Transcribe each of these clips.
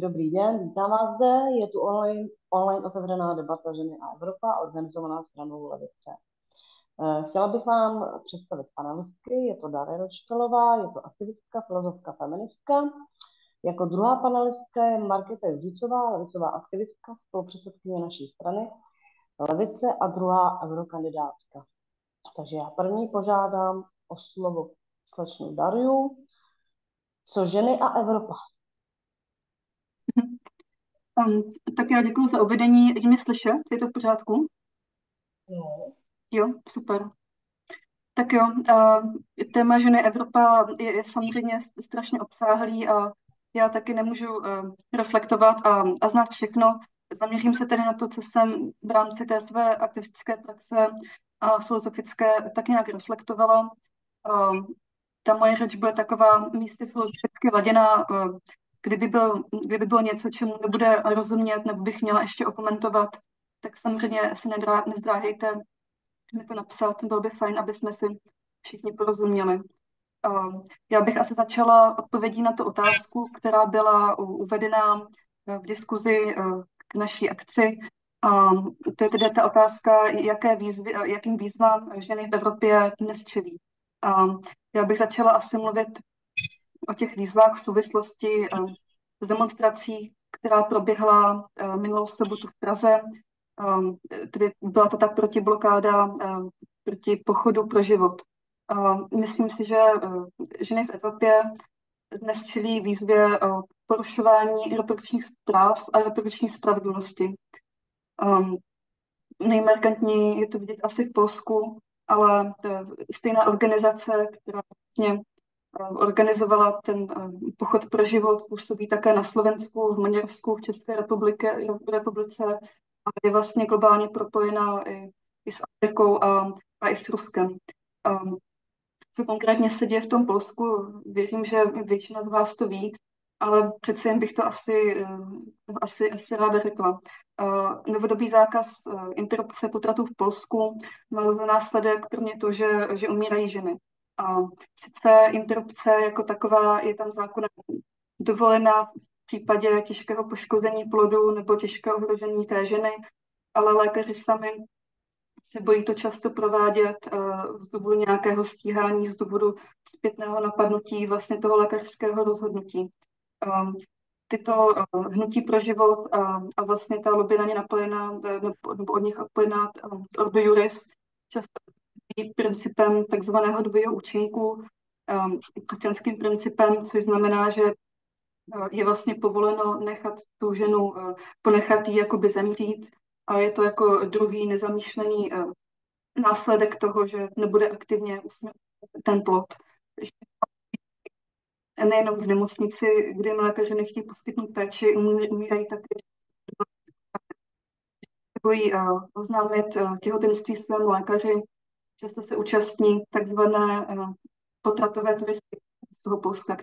Dobrý den, vítám vás zde. Je tu online otevřená debata Ženy a Evropa, organizovaná stranou Levice. Chtěla bych vám představit panelistky. Je to Daria Rozštelová, je to aktivistka, filozofka, feministka. Jako druhá panelistka je Markéta Juříčová, levicová aktivistka, spolupředsedkyně naší strany Levice a druhá eurokandidátka. Takže já první požádám o slovo slečnu Dariu. Co ženy a Evropa? Tak já děkuji za uvedení. Je mě slyšet? Je to v pořádku? No. Jo, super. Tak jo, téma ženy Evropa je samozřejmě strašně obsáhlý a já taky nemůžu reflektovat a znát všechno. Zaměřím se tedy na to, co jsem v rámci té své aktivistické praxe a filozofické tak nějak reflektovala. Ta moje řeč bude taková místy filozoficky laděná, kdyby bylo něco, čemu nebude rozumět, nebo bych měla ještě okomentovat, tak samozřejmě se nezdráhejte mi to napsat. Bylo by fajn, aby jsme si všichni porozuměli. Já bych asi začala odpovědí na tu otázku, která byla uvedena v diskuzi k naší akci. To je tedy ta otázka, jakým výzvám ženy v Evropě dnes čelí. Já bych začala asi mluvit o těch výzvách v souvislosti s demonstrací, která proběhla minulou sobotu v Praze. Tedy byla to ta protiblokáda proti pochodu pro život. Myslím si, že ženy v Evropě dnes čelí výzvě porušování reprodukčních práv a reprodukční spravedlnosti. Nejmarkantněji je to vidět asi v Polsku, ale stejná organizace, která vlastně organizovala ten pochod pro život, působí také na Slovensku, v Maďarsku, v České republice a je vlastně globálně propojená i s Amerikou a i s Ruskem. Co konkrétně se děje v tom Polsku, věřím, že většina z vás to ví, ale přece jen bych to asi ráda řekla. Novodobý zákaz interrupce potratů v Polsku má za následek kromě toho, že umírají ženy. Sice interrupce jako taková je tam zákonem dovolena v případě těžkého poškození plodu nebo těžkého ohrožení té ženy, ale lékaři sami se bojí to často provádět z důvodu nějakého stíhání, z důvodu zpětného napadnutí vlastně toho lékařského rozhodnutí. Tyto hnutí pro život a vlastně ta lobby na ně napojená, nebo od nich napojená Ordo Juris, často principem takzvaného dvojího účinku, křesťanským principem, což znamená, že je vlastně povoleno nechat tu ženu, ponechat ji jakoby zemřít a je to jako druhý nezamýšlený následek toho, že nebude aktivně usmrtit ten plod. Nejenom v nemocnici, kde jim lékaři nechtějí poskytnout péči, umírají také, bojí oznámit těhotenství svému lékaři, často se účastní takzvané potratové turisty z toho Polska,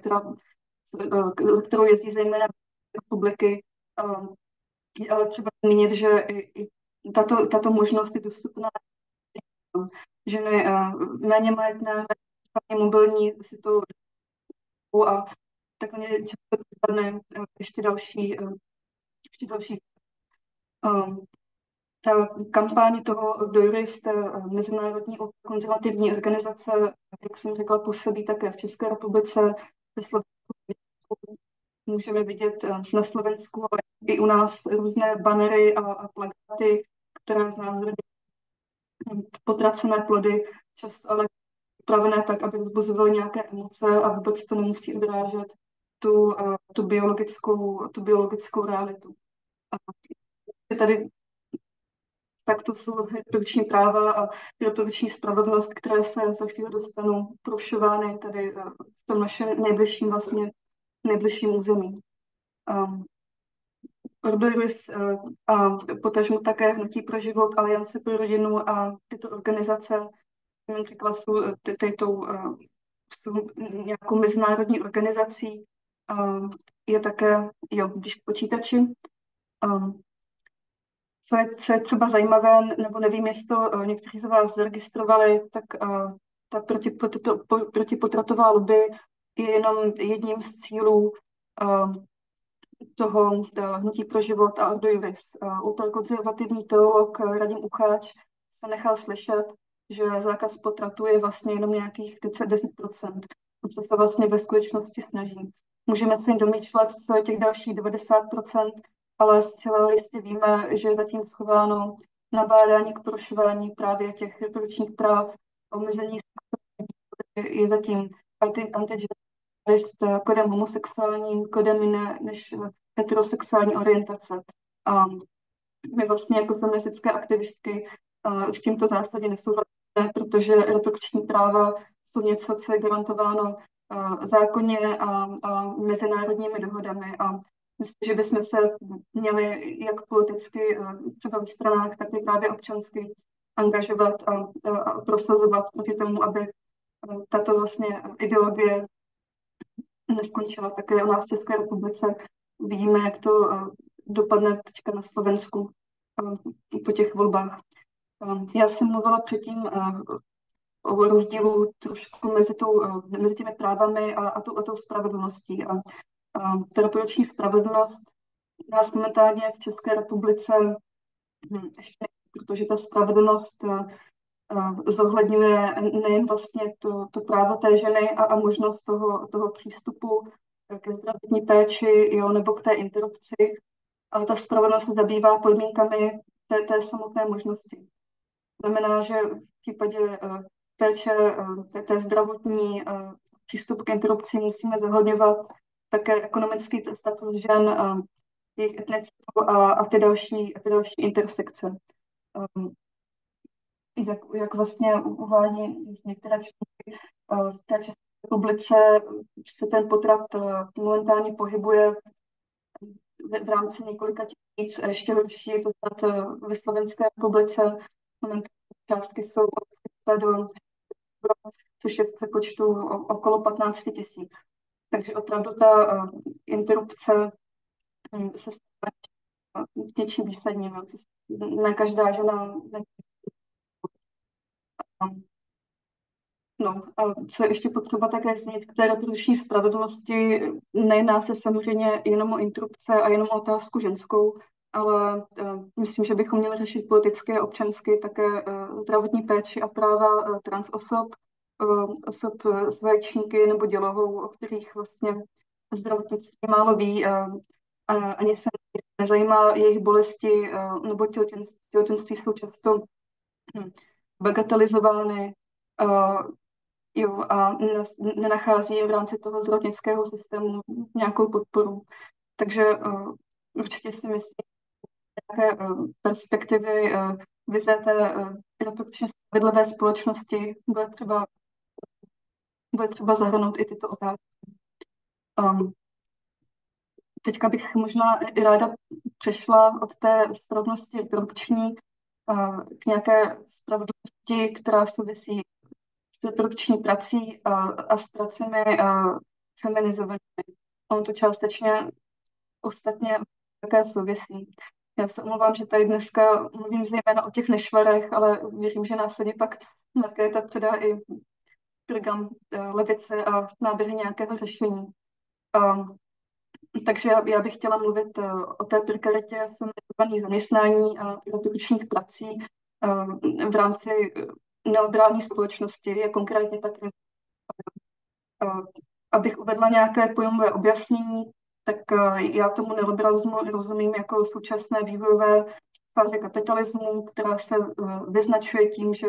kterou jezdí zejména republiky. Je ale třeba zmínit, že i tato možnost je dostupná ženy méně majetné, méně mobilní si to a tak mě často připadne ještě další. Ta kampaň toho Dojuris, té mezinárodní konzervativní organizace, jak jsem řekla, působí také v České republice, ve Slovensku. Můžeme vidět na Slovensku, ale i u nás různé banery a plakáty, které znázorňují potracené plody, často ale upravené tak, aby vzbuzovaly nějaké emoce a vůbec to nemusí odrážet tu biologickou realitu. A tady tak to jsou reprodukční práva a reprodukční spravedlnost, které se za chvíli dostanou porušovány tady v tom našem nejbližším území. Ordo Juris a potažmo také Hnutí pro život, Aliance pro rodinu a tyto organizace, jsem řekla, jsou nějakou mezinárodní organizací. Je také, když počítači. Co je třeba zajímavé, nebo nevím, jestli to někteří z vás zaregistrovali, tak ta protipotratová lobby je jenom jedním z cílů Hnutí pro život a Ordo Iuris. Ultrakonzervativní teolog Radim Ucháč se nechal slyšet, že zákaz potratu je vlastně jenom nějakých 10%, o co se vlastně ve skutečnosti snaží. Můžeme si domýšlet, co je těch dalších 90%, ale zcela jistě víme, že je zatím schováno nabádání k porušování právě těch reprodukčních práv, omezení je zatím kodem homosexuálním, kodem jiné než heterosexuální orientace. A my vlastně jako feministické aktivistky s tímto zásadě nesouhlasíme, protože reprodukční práva jsou něco, co je garantováno zákonně a mezinárodními dohodami. A myslím, že bychom se měli jak politicky, třeba v stranách, tak i právě občansky angažovat a prosazovat proti tomu, aby tato vlastně ideologie neskončila také u nás v České republice. Vidíme, jak to dopadne teďka na Slovensku po těch volbách. Já jsem mluvila předtím o rozdílu trošku mezi těmi právami a tou spravedlností. A ta reprodukční spravedlnost nás momentálně v České republice ještě, protože ta spravedlnost zohledňuje nejen vlastně to právo té ženy a možnost toho přístupu ke zdravotní péči, jo, nebo k té interrupci, ale ta spravedlnost se zabývá podmínkami té samotné možnosti. Znamená, že v případě péče, té zdravotní přístup k interrupci musíme zohledňovat také ekonomický status žen, jejich etnickou a ty další intersekce. Jak vlastně uvádí některé články, v té České republice se ten potrat momentálně pohybuje v rámci několika tisíc a ještě horší je to ve Slovenské republice. Momentální částky jsou od 100 do, což je v přepočtu okolo 15 000. Takže opravdu ta interrupce se stává něčím výsadním. Ne každá žena No, a co je ještě potřeba také zmínit k té reprodukční spravedlnosti, nejedná se samozřejmě jenom o interrupce a jenom o otázku ženskou, ale myslím, že bychom měli řešit politicky a občansky také zdravotní péči a práva trans osob, osob s vaječníky nebo dělohou, o kterých vlastně zdravotnictví málo ví, ani se nezajímá jejich bolesti, nebo těhotenství jsou často bagatelizovány, jo, a nenachází v rámci toho zdravotnického systému nějakou podporu. Takže určitě si myslím, že nějaké perspektivy vize té reprodukčně spravedlivé společnosti bude třeba zahrnout i tyto otázky. Teďka bych možná i ráda přešla od té spravedlnosti reprodukční k nějaké spravedlnosti, která souvisí s reprodukční prací a s pracemi feminizovanými. Ono to částečně ostatně také souvisí. Já se omlouvám, že tady dneska mluvím zejména o těch nešvarech, ale věřím, že následně pak Markéta předá i program levice a náběhy nějakého řešení. Takže já bych chtěla mluvit o té prekaritě feminizovaných zaměstnání a reprodukčních prací v rámci neoliberální společnosti, je konkrétně také. Abych uvedla nějaké pojmové objasnění, tak já tomu neoliberalismu rozumím jako současné vývojové fáze kapitalismu, která se vyznačuje tím, že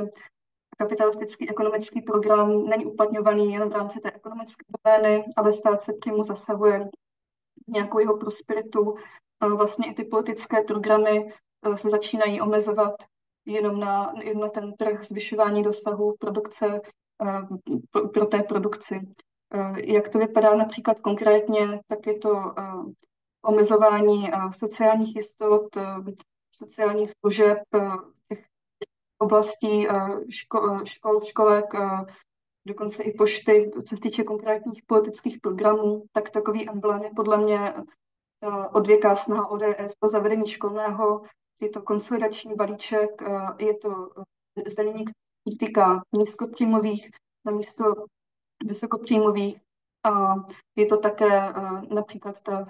kapitalistický ekonomický program není uplatňovaný jen v rámci té ekonomické domény, ale stát se přímo zasahuje nějakou jeho prosperitu. Vlastně i ty politické programy se začínají omezovat jenom na ten trh, zvyšování dosahu produkce pro té produkci. Jak to vypadá například konkrétně, tak je to omezování sociálních jistot, sociálních služeb, těch oblastí škol, školek, dokonce i pošty, co se týče konkrétních politických programů, tak takový emblém je podle mě odvěká snaha ODS o zavedení školného, je to konsolidační balíček, je to zdanění, který týká nízkopříjmových namísto vysokopříjmových. A je to také například ta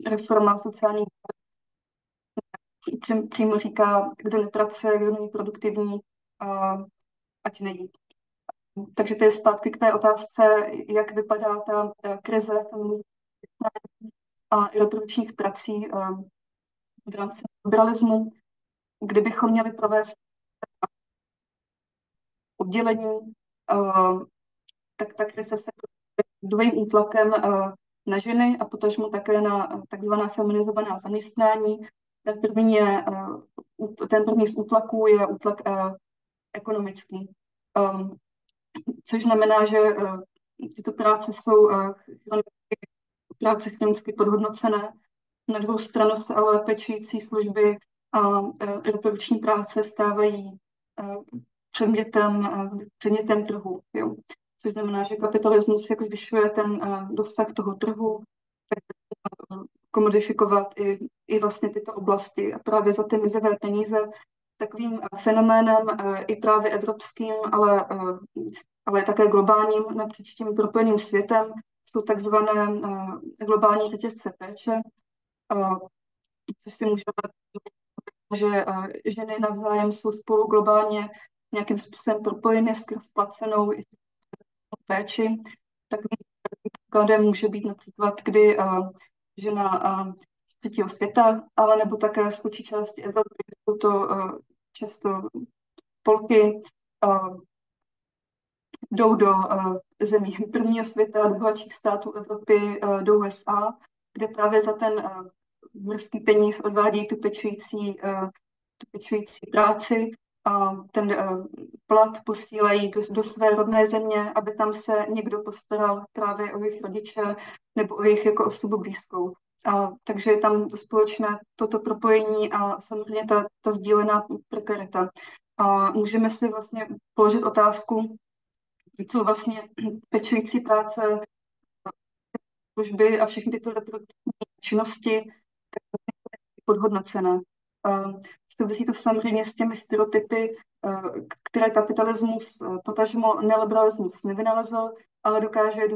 reforma sociální přímo říká, kdo nepracuje, kdo není produktivní, ať nejí. Takže to je zpátky k té otázce, jak vypadá ta krize a reprodukčních prací v rámci liberalismu. Kdybychom měli provést oddělení, tak ta krize se dvojím útlakem na ženy a potažmo také na takzvaná feminizovaná zaměstnání. Ten první z útlaků je útlak ekonomický, což znamená, že tyto práce jsou práce chronicky podhodnocené. Na druhou stranu se ale pečující služby a reprodukční práce stávají předmětem trhu. Jo. Což znamená, že kapitalismus, jak zvyšuje ten dosah toho trhu, tak komodifikovat i vlastně tyto oblasti. A právě za ty mizivé peníze takovým fenoménem i právě evropským, ale také globálním napříč tím propojeným světem jsou takzvané globální řetězce péče, což si můžeme že ženy navzájem jsou spolu globálně nějakým způsobem propojeny skrz placenou i péči. Takovým příkladem může být například, kdy žena z třetího světa, ale nebo také z větší části Evropy, jsou to často Polky, jdou do zemí prvního světa, do bohatších států Evropy, do USA, kde právě za ten brzký peníz odvádějí tu pečující práci a ten plat posílají do své rodné země, aby tam se někdo postaral právě o jejich rodiče nebo o jejich jako osobu blízkou. Takže je tam společné toto propojení a samozřejmě ta sdílená prekarita. A můžeme si vlastně položit otázku, co vlastně pečující práce, služby a všechny tyto reprodukční činnosti podhodnocené. Souvisí to samozřejmě s těmi stereotypy, které kapitalismus, potažmo neliberalismus nevynalezl, ale dokázal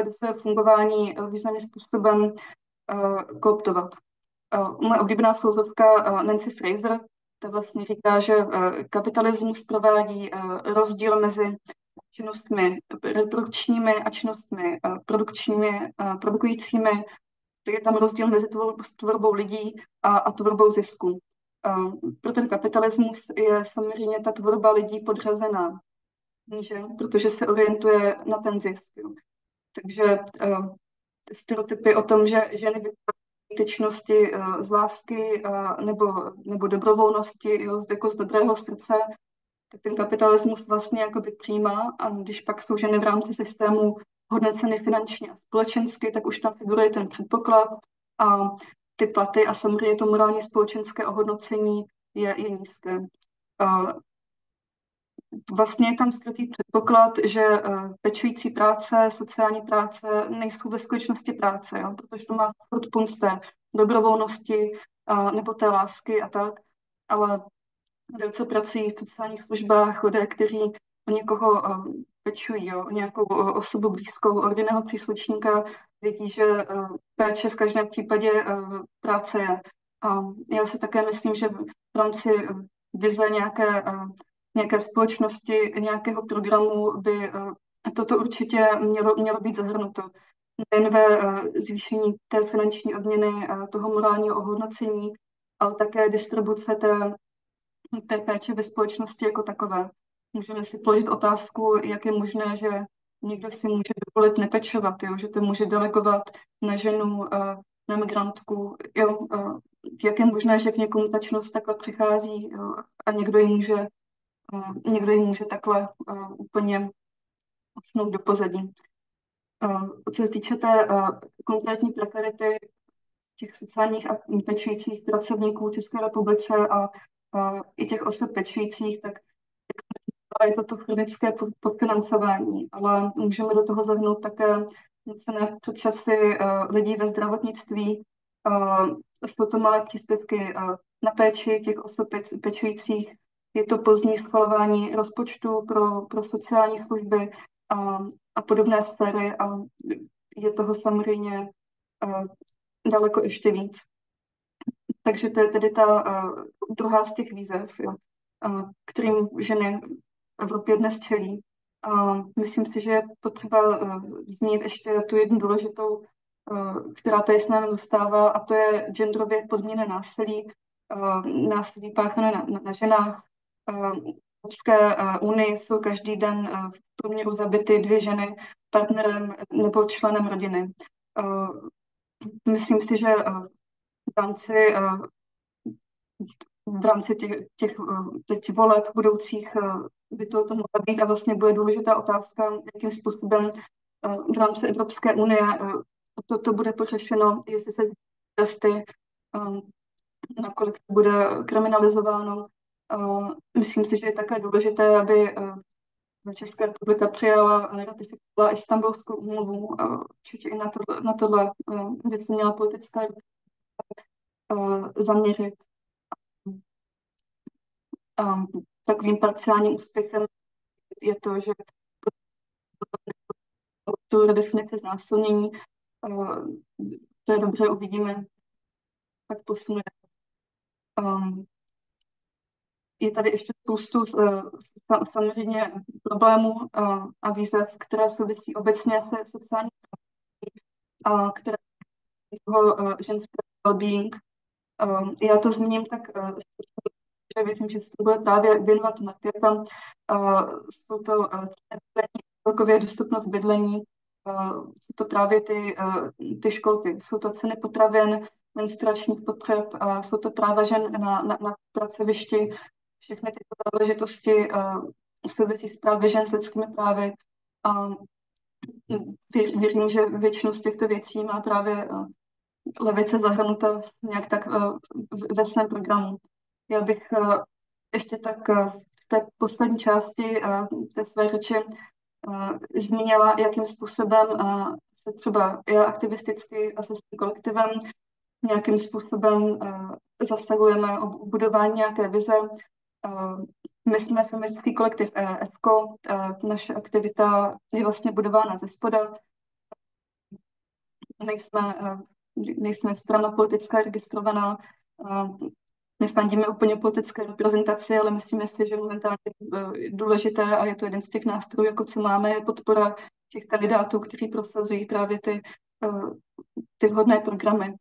do svého fungování významným způsobem kooptovat. Moje oblíbená filozofka Nancy Fraser ta vlastně říká, že kapitalismus provádí rozdíl mezi činnostmi reprodukčními a činnostmi produkujícími. Tak je tam rozdíl mezi tvorbou lidí a tvorbou zisku. Pro ten kapitalismus je samozřejmě ta tvorba lidí podřazená, že? Protože se orientuje na ten zisk. Jo. Takže stereotypy o tom, že ženy vykonávají ty činnosti z lásky nebo dobrovolnosti, jo, jako z dobrého srdce, tak ten kapitalismus vlastně jakoby přijímá a když pak jsou ženy v rámci systému hodnoceny finančně a společensky, tak už tam figuruje ten předpoklad a ty platy a samozřejmě to morální společenské ohodnocení je nízké. Vlastně je tam skrytý předpoklad, že pečující práce, sociální práce nejsou ve skutečnosti práce, jo? Protože to má furt punce dobrovolnosti nebo té lásky a tak, ale lidé, co pracují v sociálních službách, lidé, kteří o někoho pečují, jo, o nějakou osobu blízkou, o rodinného příslušníka, vědí, že péče v každém případě práce je. Já si také myslím, že v rámci vize nějaké společnosti, nějakého programu by toto určitě mělo být zahrnuto. Nejen ve zvýšení té finanční odměny, toho morálního ohodnocení, ale také distribuce té péče ve společnosti jako takové. Můžeme si položit otázku, jak je možné, že někdo si může dovolit nepečovat, jo? Že to může delegovat na ženu, na migrantku. Jo? Jak je možné, že k někomu ta činnost takhle přichází, jo? A někdo ji může takhle úplně odsnout do pozadí. Co se týče té konkrétní prekarity těch sociálních a pečujících pracovníků v České republice a i těch osob pečujících, tak je to chronické podfinancování, ale můžeme do toho zahrnout také nucené předčasy lidí ve zdravotnictví. Jsou to malé příspěvky na péči těch osob pečujících, je to pozdní schvalování rozpočtu pro sociální služby a podobné sféry a je toho samozřejmě daleko ještě víc. Takže to je tedy ta druhá z těch výzev, jo, kterým ženy v Evropě dnes čelí. Myslím si, že je potřeba zmínit ještě tu jednu důležitou, která tady s námi zůstává, a to je genderově podmíněné násilí, násilí páchané na ženách. V Evropské unii jsou každý den v průměru zabity 2 ženy partnerem nebo členem rodiny. Myslím si, že v rámci těch voleb budoucích by to mohla být a vlastně bude důležitá otázka, jakým způsobem v rámci Evropské unie to bude pořešeno, jestli se tresty, nakolik to bude kriminalizováno. Myslím si, že je také důležité, aby Česká republika přijala a ratifikovala Istanbulskou úmluvu, určitě i na tohle věc měla politická zaměřit. Takovým parciálním úspěchem je to, že tu redefinici znásilnění, to je dobře, uvidíme, tak posune. Je tady ještě spoustu samozřejmě problémů a výzev, které souvisí obecně se sociální a které toho ženské well-being. Já to zmíním tak, že věřím, že se bude právě věnovat marketam. Jsou to celkově dostupnost bydlení, jsou to právě ty školky, jsou to ceny potravin, menstruačních potřeb, jsou to práva žen na pracovišti, všechny tyto záležitosti souvisí s právě žen s lidskými právy. Věřím, že většinu z těchto věcí má právě levice zahrnuta nějak tak ve svém programu. Já bych ještě tak v té poslední části té své řeči zmínila, jakým způsobem se třeba já aktivisticky a se svým kolektivem nějakým způsobem zasahujeme o budování nějaké vize. My jsme feministický kolektiv EFKO, naše aktivita je vlastně budována ze spoda. Nejsme strana politická registrovaná, nefandíme úplně politické reprezentaci, ale myslíme si, že momentálně je důležité a je to jeden z těch nástrojů, jako co máme, je podpora těch kandidátů, kteří prosazují právě ty vhodné programy.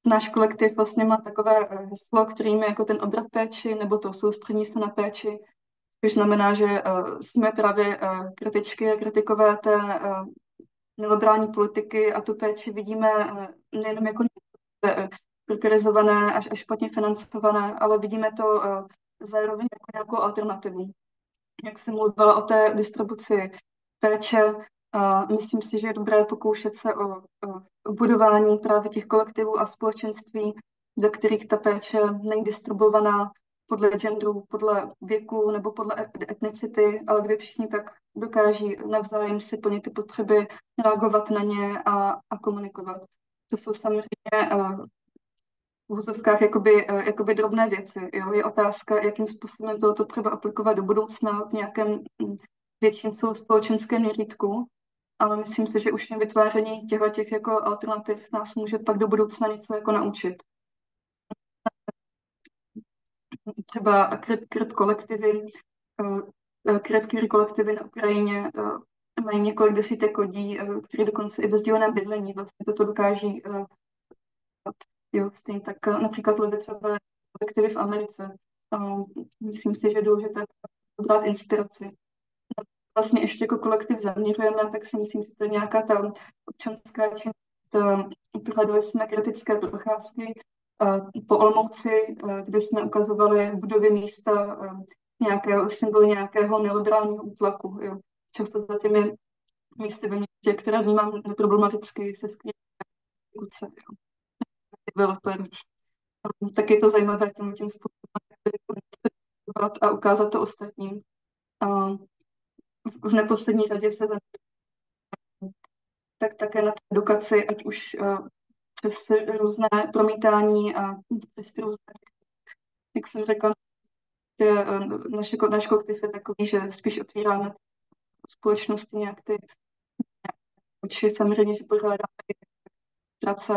Náš kolektiv vlastně má takové heslo, kterým je jako ten obrat péči, nebo to soustředí se na péči, což znamená, že jsme právě kritičky a kritikové té neoliberální politiky a tu péči vidíme nejenom jako prioritizované až špatně financované, ale vidíme to zároveň jako nějakou alternativu. Jak jsem mluvila o té distribuci péče, myslím si, že je dobré pokoušet se o budování právě těch kolektivů a společenství, do kterých ta péče není distribuovaná podle genderu, podle věku nebo podle etnicity, ale kde všichni tak dokáží navzájem si plnit ty potřeby, reagovat na ně a komunikovat. To jsou samozřejmě v úzovkách jakoby drobné věci. Jo? Je otázka, jakým způsobem to třeba aplikovat do budoucna v nějakém větším celospolečenském měřítku, ale myslím si, že už vytváření těch jako alternativ nás může pak do budoucna něco jako naučit. Třeba kolektivy, kolektivy na Ukrajině mají několik desítek lidí, kteří dokonce i ve sdíleném bydlení vlastně toto dokáží. Jo, stejně tak například levicové kolektivy v Americe. Myslím si, že je důležité brát inspiraci. Vlastně ještě jako kolektiv zaměřujeme, tak si myslím, že to je nějaká ta občanská činnost. Prohledali jsme kritické procházky po Olomouci, kde jsme ukazovali budovy místa symbol nějakého neoliberálního útlaku. Jo. Často za těmi místy ve městě, které vnímám neproblematicky, se skrývají kuce. Tak je to zajímavé tím způsobem a ukázat to ostatním. V neposlední řadě se tak také na edukaci, ať už přes různé promítání a přes různé, jak jsem řekla, náš kolektiv je takový, že spíš otvíráme společnosti nějak ty oči, samozřejmě, že pořádáme demonstrace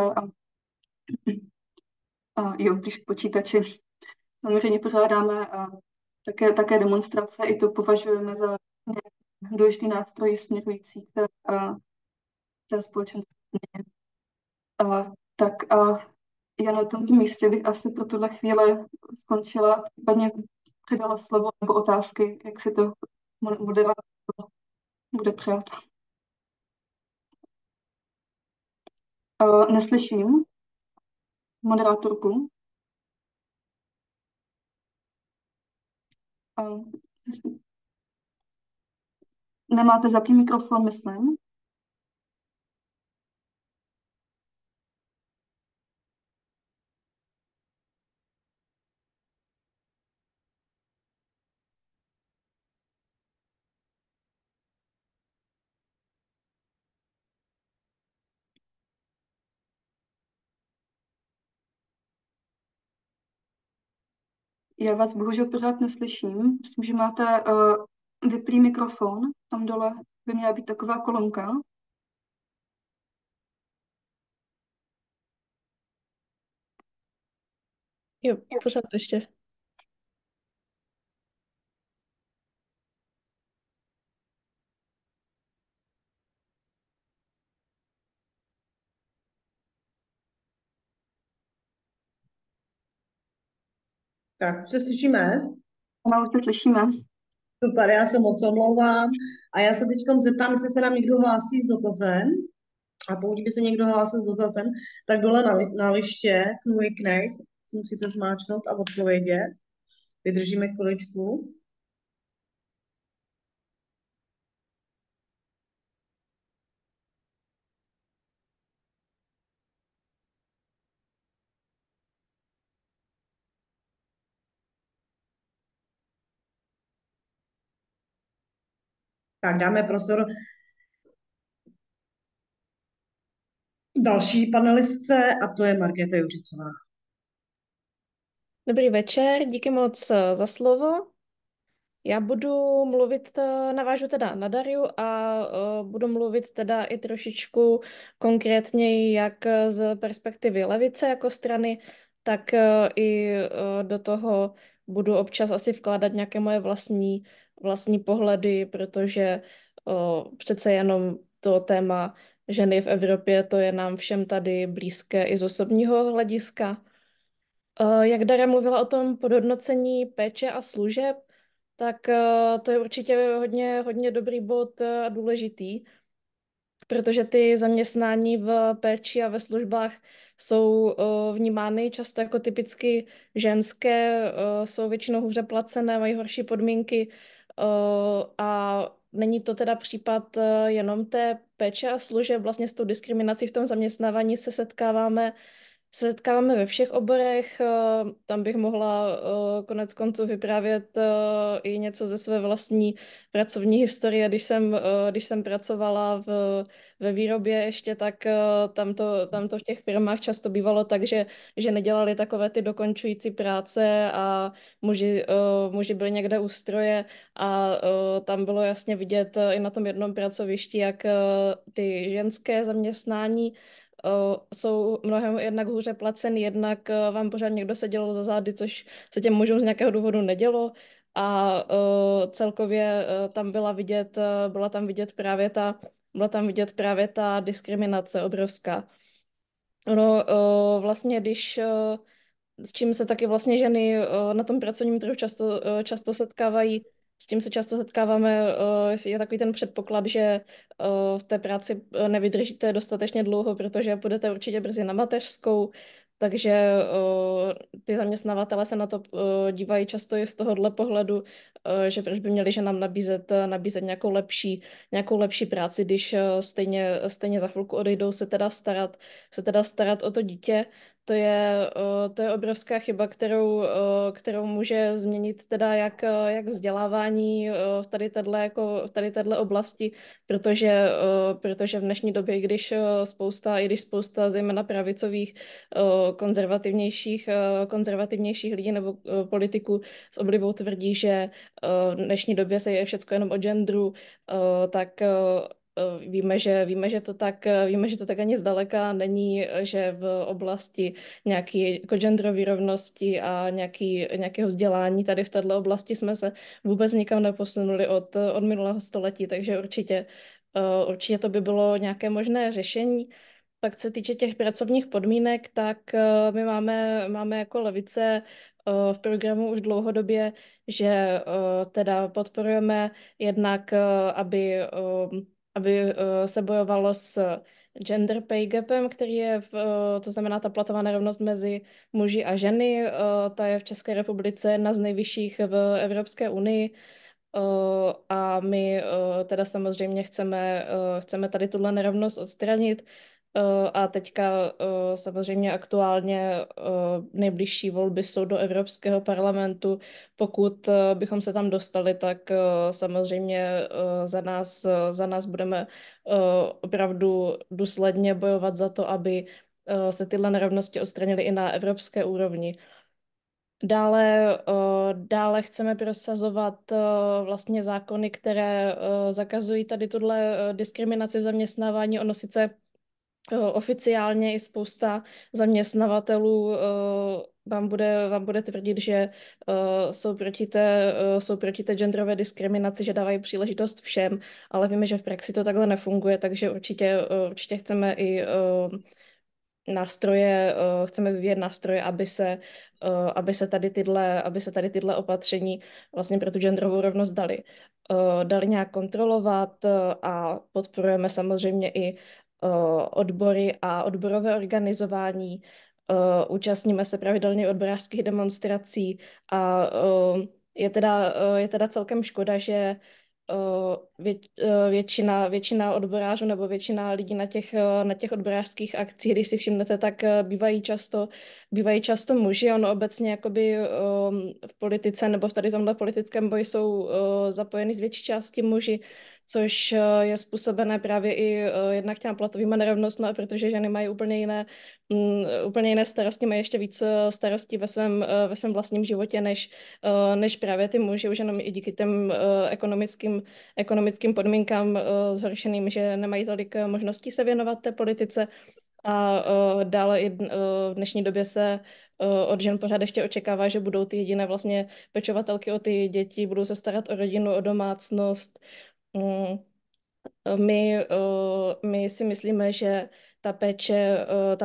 a jo, když k počítači samozřejmě pořádáme také demonstrace, i to považujeme za důležitý nástroj směřující té společenské změně. Tak já na tomto místě bych asi pro tuhle chvíli skončila, případně předala slovo nebo otázky, jak si to moderátor bude přát. Neslyším moderátorku. Nemáte zapnutý mikrofon, myslím. Já vás bohužel pořád neslyším. Myslím, že máte vyplý mikrofon. Tam dole by měla být taková kolonka. Jo, pořád ještě. Tak, se slyšíme? Ano, už se slyšíme. Super, já se moc omlouvám. A já se teď zeptám, jestli se nám někdo hlásí s dotazem. A pokud by se někdo hlásil s dotazem, tak dole na liště Knůj Knej musíte zmáčknout a odpovědět. Vydržíme chviličku. Tak dáme prostor další panelistce a to je Markéta Juřicová. Dobrý večer, díky moc za slovo. Já budu mluvit, navážu teda na Dariu a budu mluvit teda i trošičku konkrétněji jak z perspektivy levice jako strany, tak i do toho budu občas asi vkládat nějaké moje vlastní pohledy, protože přece jenom to téma ženy v Evropě, to je nám všem tady blízké i z osobního hlediska. Jak Daria mluvila o tom podhodnocení péče a služeb, tak to je určitě hodně dobrý bod a důležitý, protože ty zaměstnání v péči a ve službách jsou vnímány často jako typicky ženské, jsou většinou hůře placené, mají horší podmínky a není to teda případ jenom té péče a služeb, vlastně s tou diskriminací v tom zaměstnávání se setkáváme ve všech oborech, tam bych mohla konec konců vyprávět i něco ze své vlastní pracovní historie. Když jsem pracovala ve výrobě ještě, tak tam to v těch firmách často bývalo tak, že nedělali takové ty dokončující práce a muži byli někde u stroje a tam bylo jasně vidět i na tom jednom pracovišti, jak ty ženské zaměstnání jsou mnohem jednak hůře placen, jednak vám pořád někdo seděl za zády, což se těm mužům z nějakého důvodu nedělo a celkově byla tam vidět právě ta diskriminace obrovská. No, vlastně s čím se taky vlastně ženy na tom pracovním trhu často setkávají, s tím se často setkáváme, je takový ten předpoklad, že v té práci nevydržíte dostatečně dlouho, protože půjdete určitě brzy na mateřskou, takže ty zaměstnavatele se na to dívají často i z tohohle pohledu, že proč by měli ženám nabízet nějakou lepší práci, když stejně za chvilku odejdou se teda starat o to dítě. To je obrovská chyba, kterou může změnit teda jak vzdělávání v tady téhle oblasti, protože v dnešní době, když spousta zejména pravicových konzervativnějších lidí nebo politiků s oblibou tvrdí, že v dnešní době se je všecko jenom o genderu, tak víme, že to tak ani zdaleka není, že v oblasti nějaké jako genderové rovnosti a nějakého vzdělání tady v této oblasti jsme se vůbec nikam neposunuli od minulého století, takže určitě to by bylo nějaké možné řešení. Pak co se týče těch pracovních podmínek, tak my máme jako levice v programu už dlouhodobě, že teda podporujeme jednak, aby se bojovalo s gender pay gapem, který je, to znamená ta platová nerovnost mezi muži a ženy. Ta je v České republice jedna z nejvyšších v Evropské unii. A my teda samozřejmě chceme tady tuhle nerovnost odstranit. A teďka samozřejmě aktuálně nejbližší volby jsou do Evropského parlamentu. Pokud bychom se tam dostali, tak samozřejmě za nás budeme opravdu důsledně bojovat za to, aby se tyhle nerovnosti odstranily i na evropské úrovni. Dále chceme prosazovat vlastně zákony, které zakazují tady tuhle diskriminaci v zaměstnávání. Ono sice oficiálně i spousta zaměstnavatelů vám bude tvrdit, že jsou proti té genderové diskriminaci, že dávají příležitost všem, ale víme, že v praxi to takhle nefunguje, takže určitě chceme i chceme vyvíjet nástroje, aby se tady tyhle opatření vlastně pro tu genderovou rovnost dali nějak kontrolovat a podporujeme samozřejmě i odbory a odborové organizování. Účastníme se pravidelně odborářských demonstrací a je teda celkem škoda, že většina odborářů nebo většina lidí na těch odborářských akcích, když si všimnete, tak bývají často muži. Ono obecně jakoby v politice nebo v tady tomhle politickém boji jsou zapojeny z větší části muži, což je způsobené právě i jednak těma platovými nerovnostmi, protože ženy mají úplně jiné starosti, mají ještě víc starostí ve svém vlastním životě, než právě ty muži, už jenom i díky těm ekonomickým podmínkám zhoršeným, že nemají tolik možností se věnovat té politice. A dále i v dnešní době se od žen pořád ještě očekává, že budou ty jediné vlastně pečovatelky o ty děti, budou se starat o rodinu, o domácnost. My si myslíme, že ta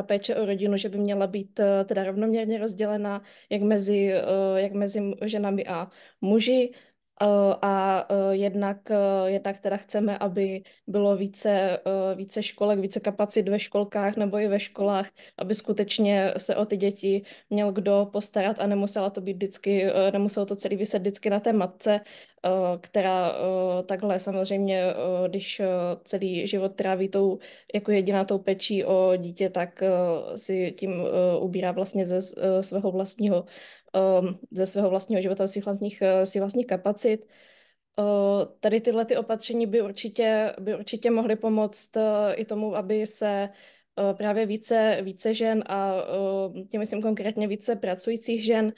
péče o rodinu, že by měla být teda rovnoměrně rozdělena jak mezi ženami a muži. Jednak teda chceme, aby bylo více školek, více kapacit ve školkách nebo i ve školách, aby skutečně se o ty děti měl kdo postarat a nemuselo to celý vyset vždycky na té matce, která takhle samozřejmě, když celý život tráví jako jediná tou pečí o dítě, tak si tím ubírá vlastně ze svého vlastního života, svých vlastních kapacit. Tady tyhle ty opatření by určitě mohly pomoct i tomu, aby se právě více žen a tím myslím konkrétně více pracujících žen,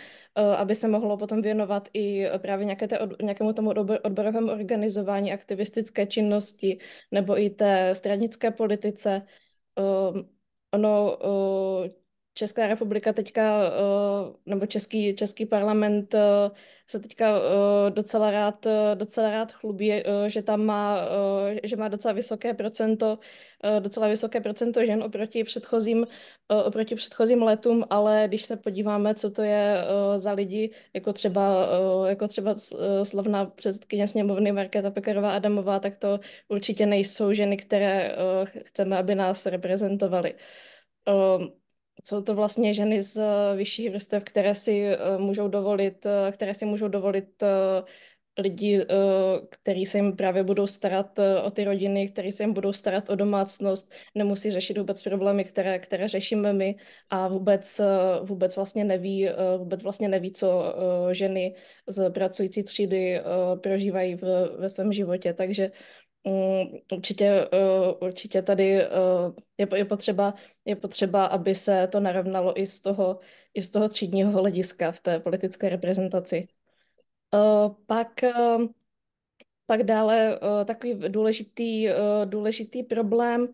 aby se mohlo potom věnovat i právě nějakému tomu odborovému organizování, aktivistické činnosti nebo i té stranické politice. Ono Česká republika teďka, nebo český parlament se teďka docela rád chlubí, že má docela vysoké procento žen oproti předchozím letům, ale když se podíváme, co to je za lidi, jako třeba slavná předsedkyně sněmovny Markéta Pekarová Adamová, tak to určitě nejsou ženy, které chceme, aby nás reprezentovaly. Jsou to vlastně ženy z vyšších vrstev, které si můžou dovolit lidi, kteří se jim právě budou starat o ty rodiny, kteří se jim budou starat o domácnost, nemusí řešit vůbec problémy, které řešíme my a vůbec vlastně neví, co ženy z pracující třídy prožívají ve svém životě. Takže určitě tady je potřeba, aby se to narovnalo i z toho třídního hlediska v té politické reprezentaci. Pak Pak dále takový důležitý problém,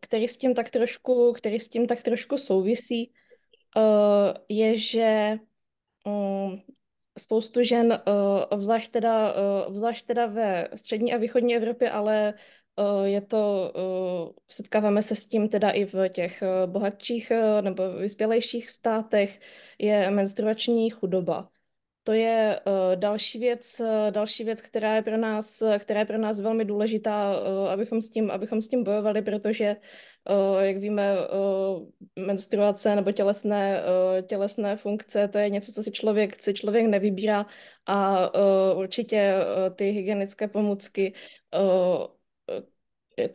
který s tím tak trošku souvisí, je, že um, spoustu žen, obzvlášť teda ve střední a východní Evropě, ale setkáváme se s tím teda i v těch bohatších nebo vyspělejších státech, je menstruační chudoba. To je další věc, která je pro nás velmi důležitá, abychom s tím bojovali, protože, jak víme, menstruace nebo tělesné funkce, to je něco, co si člověk nevybírá a určitě ty hygienické pomůcky,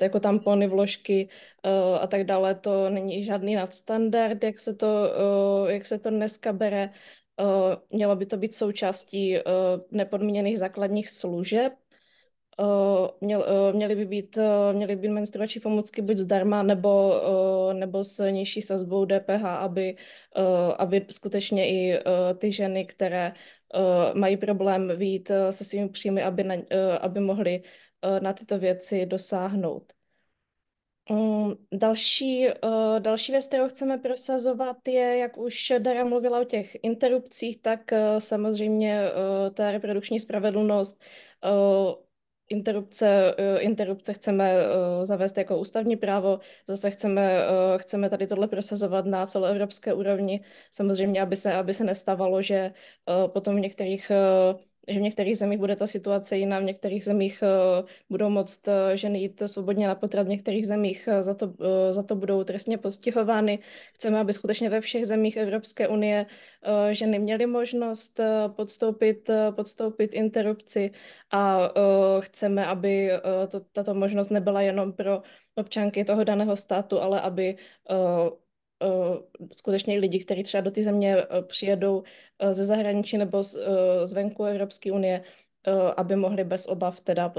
jako tampony, vložky a tak dále, to není žádný nadstandard, jak se to dneska bere. Mělo by to být součástí nepodmíněných základních služeb. Měly by být menstruační pomůcky buď zdarma, nebo s nižší sazbou DPH, aby skutečně i ty ženy, které mají problém vyjít se svými příjmy, aby mohly na tyto věci dosáhnout. Další věc, kterou chceme prosazovat, je, jak už Dara mluvila o těch interrupcích, tak samozřejmě ta reprodukční spravedlnost. Interrupce chceme zavést jako ústavní právo, zase chceme tady tohle prosazovat na celoevropské úrovni. Samozřejmě, aby se nestávalo, že potom že v některých zemích bude ta situace jiná, v některých zemích budou moct ženy jít svobodně na potrat, v některých zemích za to budou trestně postihovány. Chceme, aby skutečně ve všech zemích Evropské unie ženy měly možnost podstoupit interrupci a chceme, aby tato možnost nebyla jenom pro občanky toho daného státu, ale aby skutečně i lidi, kteří třeba do té země přijedou ze zahraničí nebo zvenku Evropské unie, aby mohli bez obav teda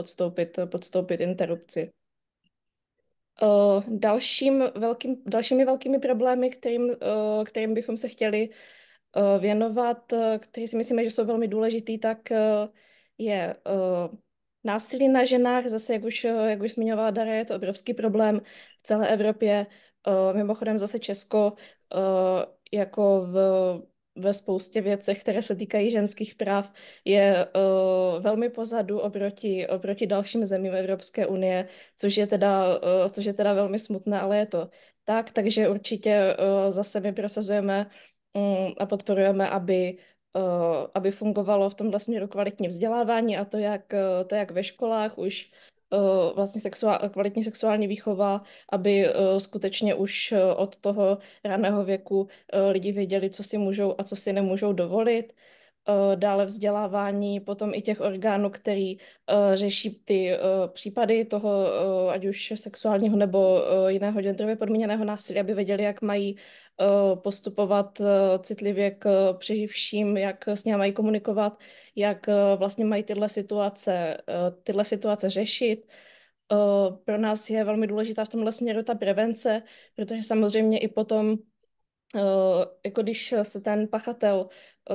podstoupit interrupci. Dalšími velkými problémy, kterým bychom se chtěli věnovat, který si myslíme, že jsou velmi důležitý, tak je násilí na ženách. Zase, jak už zmiňovala Dara, je to obrovský problém v celé Evropě. Mimochodem zase Česko jako ve spoustě věcech, které se týkají ženských práv, je velmi pozadu oproti dalším zemím Evropské unie, což je teda velmi smutné, ale je to tak, takže určitě zase my prosazujeme a podporujeme, aby fungovalo v tomhle směru kvalitní vzdělávání, a to jak ve školách už vlastně kvalitní sexuální výchova, aby skutečně už od toho raného věku lidi věděli, co si můžou a co si nemůžou dovolit. Dále vzdělávání, potom i těch orgánů, který řeší ty případy toho, ať už sexuálního nebo jiného genderově podmíněného násilí, aby věděli, jak mají postupovat citlivě k přeživším, jak s nimi mají komunikovat, jak vlastně mají tyhle situace řešit. Pro nás je velmi důležitá v tomhle směru ta prevence, protože samozřejmě i potom, jako když se ten pachatel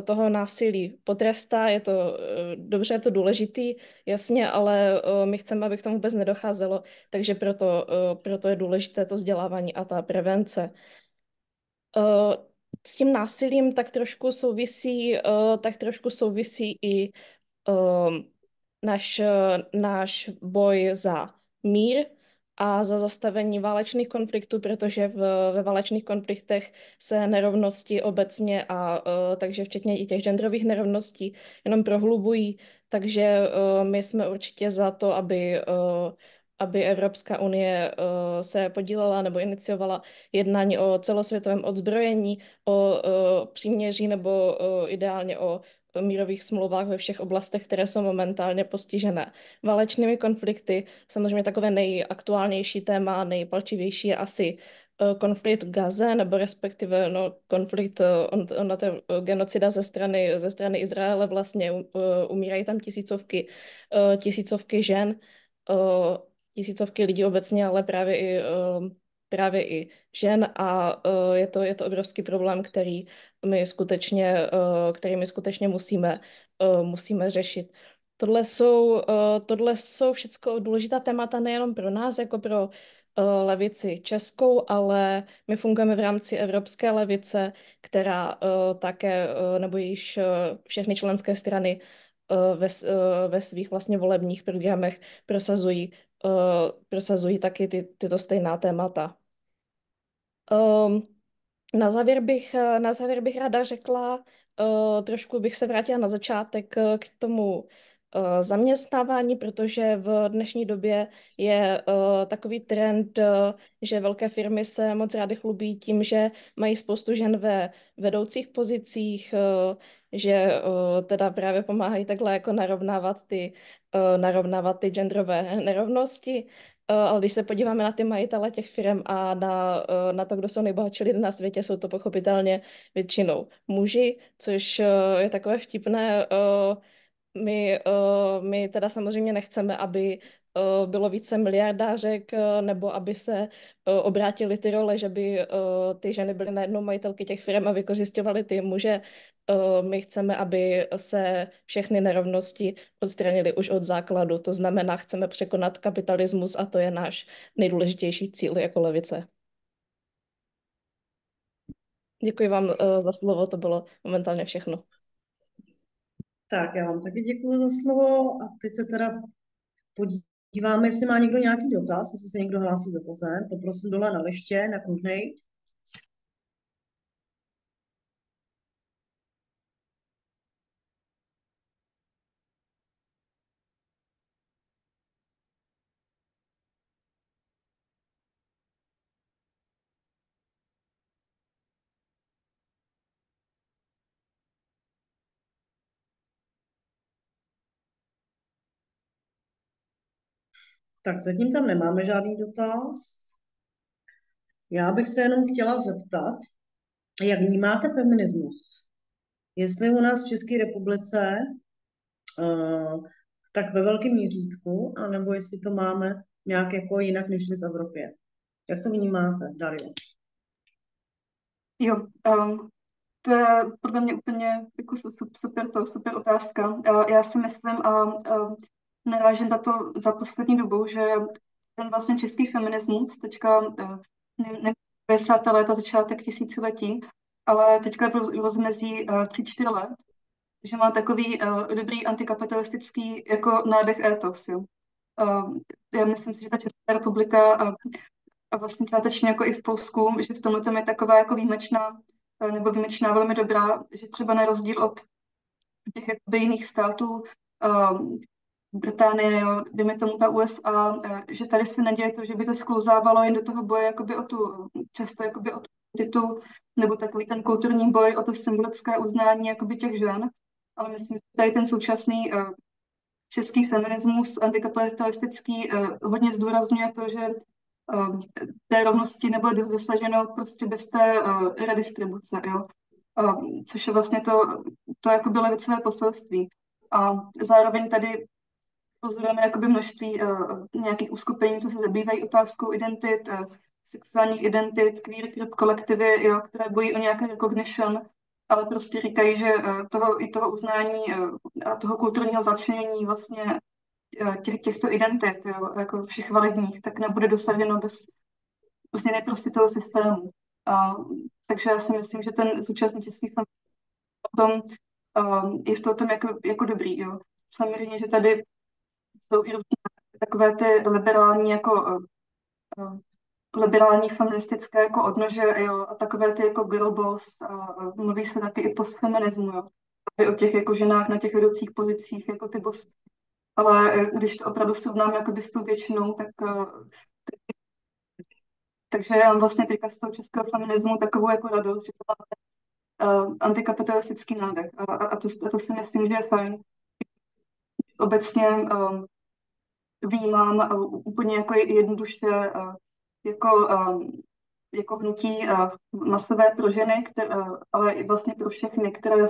toho násilí potrestá, je to dobře, je to důležitý, jasně, ale my chceme, aby k tomu vůbec nedocházelo, takže proto je důležité to vzdělávání a ta prevence. S tím násilím tak trošku souvisí i náš boj za mír a za zastavení válečných konfliktů, protože ve válečných konfliktech se nerovnosti obecně takže včetně i těch genderových nerovností jenom prohlubují, takže my jsme určitě za to, aby Evropská unie se podílela nebo iniciovala jednání o celosvětovém odzbrojení, o příměří nebo ideálně o mírových smlouvách ve všech oblastech, které jsou momentálně postižené válečnými konflikty. Samozřejmě takové nejaktuálnější téma, nejpalčivější je asi konflikt v Gaze, nebo respektive konflikt, ona to genocida ze strany Izraele, vlastně umírají tam tisícovky žen, tisícovky lidí obecně, ale právě i žen, a je to obrovský problém, který my skutečně musíme řešit. Tohle jsou všechno důležitá témata nejenom pro nás, jako pro levici českou, ale my fungujeme v rámci Evropské levice, která také, nebo již všechny členské strany ve svých vlastně volebních programech prosazují taky tyto stejná témata. Um, na závěr bych ráda řekla, trošku bych se vrátila na začátek k tomu zaměstnávání, protože v dnešní době je takový trend, že velké firmy se moc rády chlubí tím, že mají spoustu žen ve vedoucích pozicích, že teda právě pomáhají takhle jako narovnávat ty genderové nerovnosti. Ale když se podíváme na ty majitele těch firm a na to, kdo jsou nejbohatší lidé na světě, jsou to pochopitelně většinou muži, což je takové vtipné. My teda samozřejmě nechceme, aby bylo více miliardářek, nebo aby se obrátily ty role, že by ty ženy byly najednou majitelky těch firm a vykořisťovaly ty muže. My chceme, aby se všechny nerovnosti odstranily už od základu. To znamená, chceme překonat kapitalismus a to je náš nejdůležitější cíl jako levice. Děkuji vám za slovo, to bylo momentálně všechno. Tak, já vám taky děkuji za slovo a teď se teda podíváme, jestli má někdo nějaký dotaz, jestli se někdo hlásí s dotazem. Poprosím dole na liště, na Cognate. Tak zatím tam nemáme žádný dotaz. Já bych se jenom chtěla zeptat, jak vnímáte feminismus? Jestli u nás v České republice tak ve velkém měřítku, anebo jestli to máme nějak jako jinak než v Evropě. Jak to vnímáte, Dario? Jo, to je podle mě úplně jako super otázka. Já si myslím a narážím na to za poslední dobou, že ten vlastně český feminismus teďka ne 50. léta, začátek tisíciletí, ale teďka v rozmezí 3-4 let, že má takový dobrý antikapitalistický jako nádech étos. Jo. Já myslím si, že ta Česká republika a vlastně částečně jako i v Polsku, že v tomhle je taková jako výjimečná velmi dobrá, že třeba na rozdíl od těch jakoby jiných států, Británie, jo, dejme tomu ta USA, že tady se neděje to, že by to sklouzávalo jen do toho boje jakoby často jakoby o tu titul, nebo takový ten kulturní boj o to symbolické uznání jakoby těch žen, ale myslím, že tady ten současný český feminismus antikapitalistický hodně zdůrazňuje to, že té rovnosti nebude dosaženo prostě bez té redistribuce, jo? Což je vlastně to jakoby levicové poselství. A zároveň tady pozorujeme jakoby množství nějakých uskupení, co se zabývají otázkou identit, sexuálních identit, queer kolektivy, jo, které bojí o nějaké recognition, ale prostě říkají, že toho uznání a toho kulturního začlenění vlastně těchto identit, jo, jako všech validních, tak nebude dosaženo bez změny prostě toho systému. Takže já si myslím, že ten současný český film potom je v tom jako dobrý. Jo. Samozřejmě, že tady jsou i takové ty liberální feministické jako odnože, jo, a takové ty jako girl boss, mluví se taky i postfeminismu, jo, o těch jako ženách na těch vedoucích pozicích, jako ty boss. Ale když to opravdu srovnám jakoby s tou většinou, takže já mám vlastně teďka z toho českého feminismu takovou jako radost, že to má antikapitalistický nádech. A to si myslím, že je fajn. Obecně vnímám úplně jako jednoduše jako hnutí masové pro ženy, ale i vlastně pro všechny, které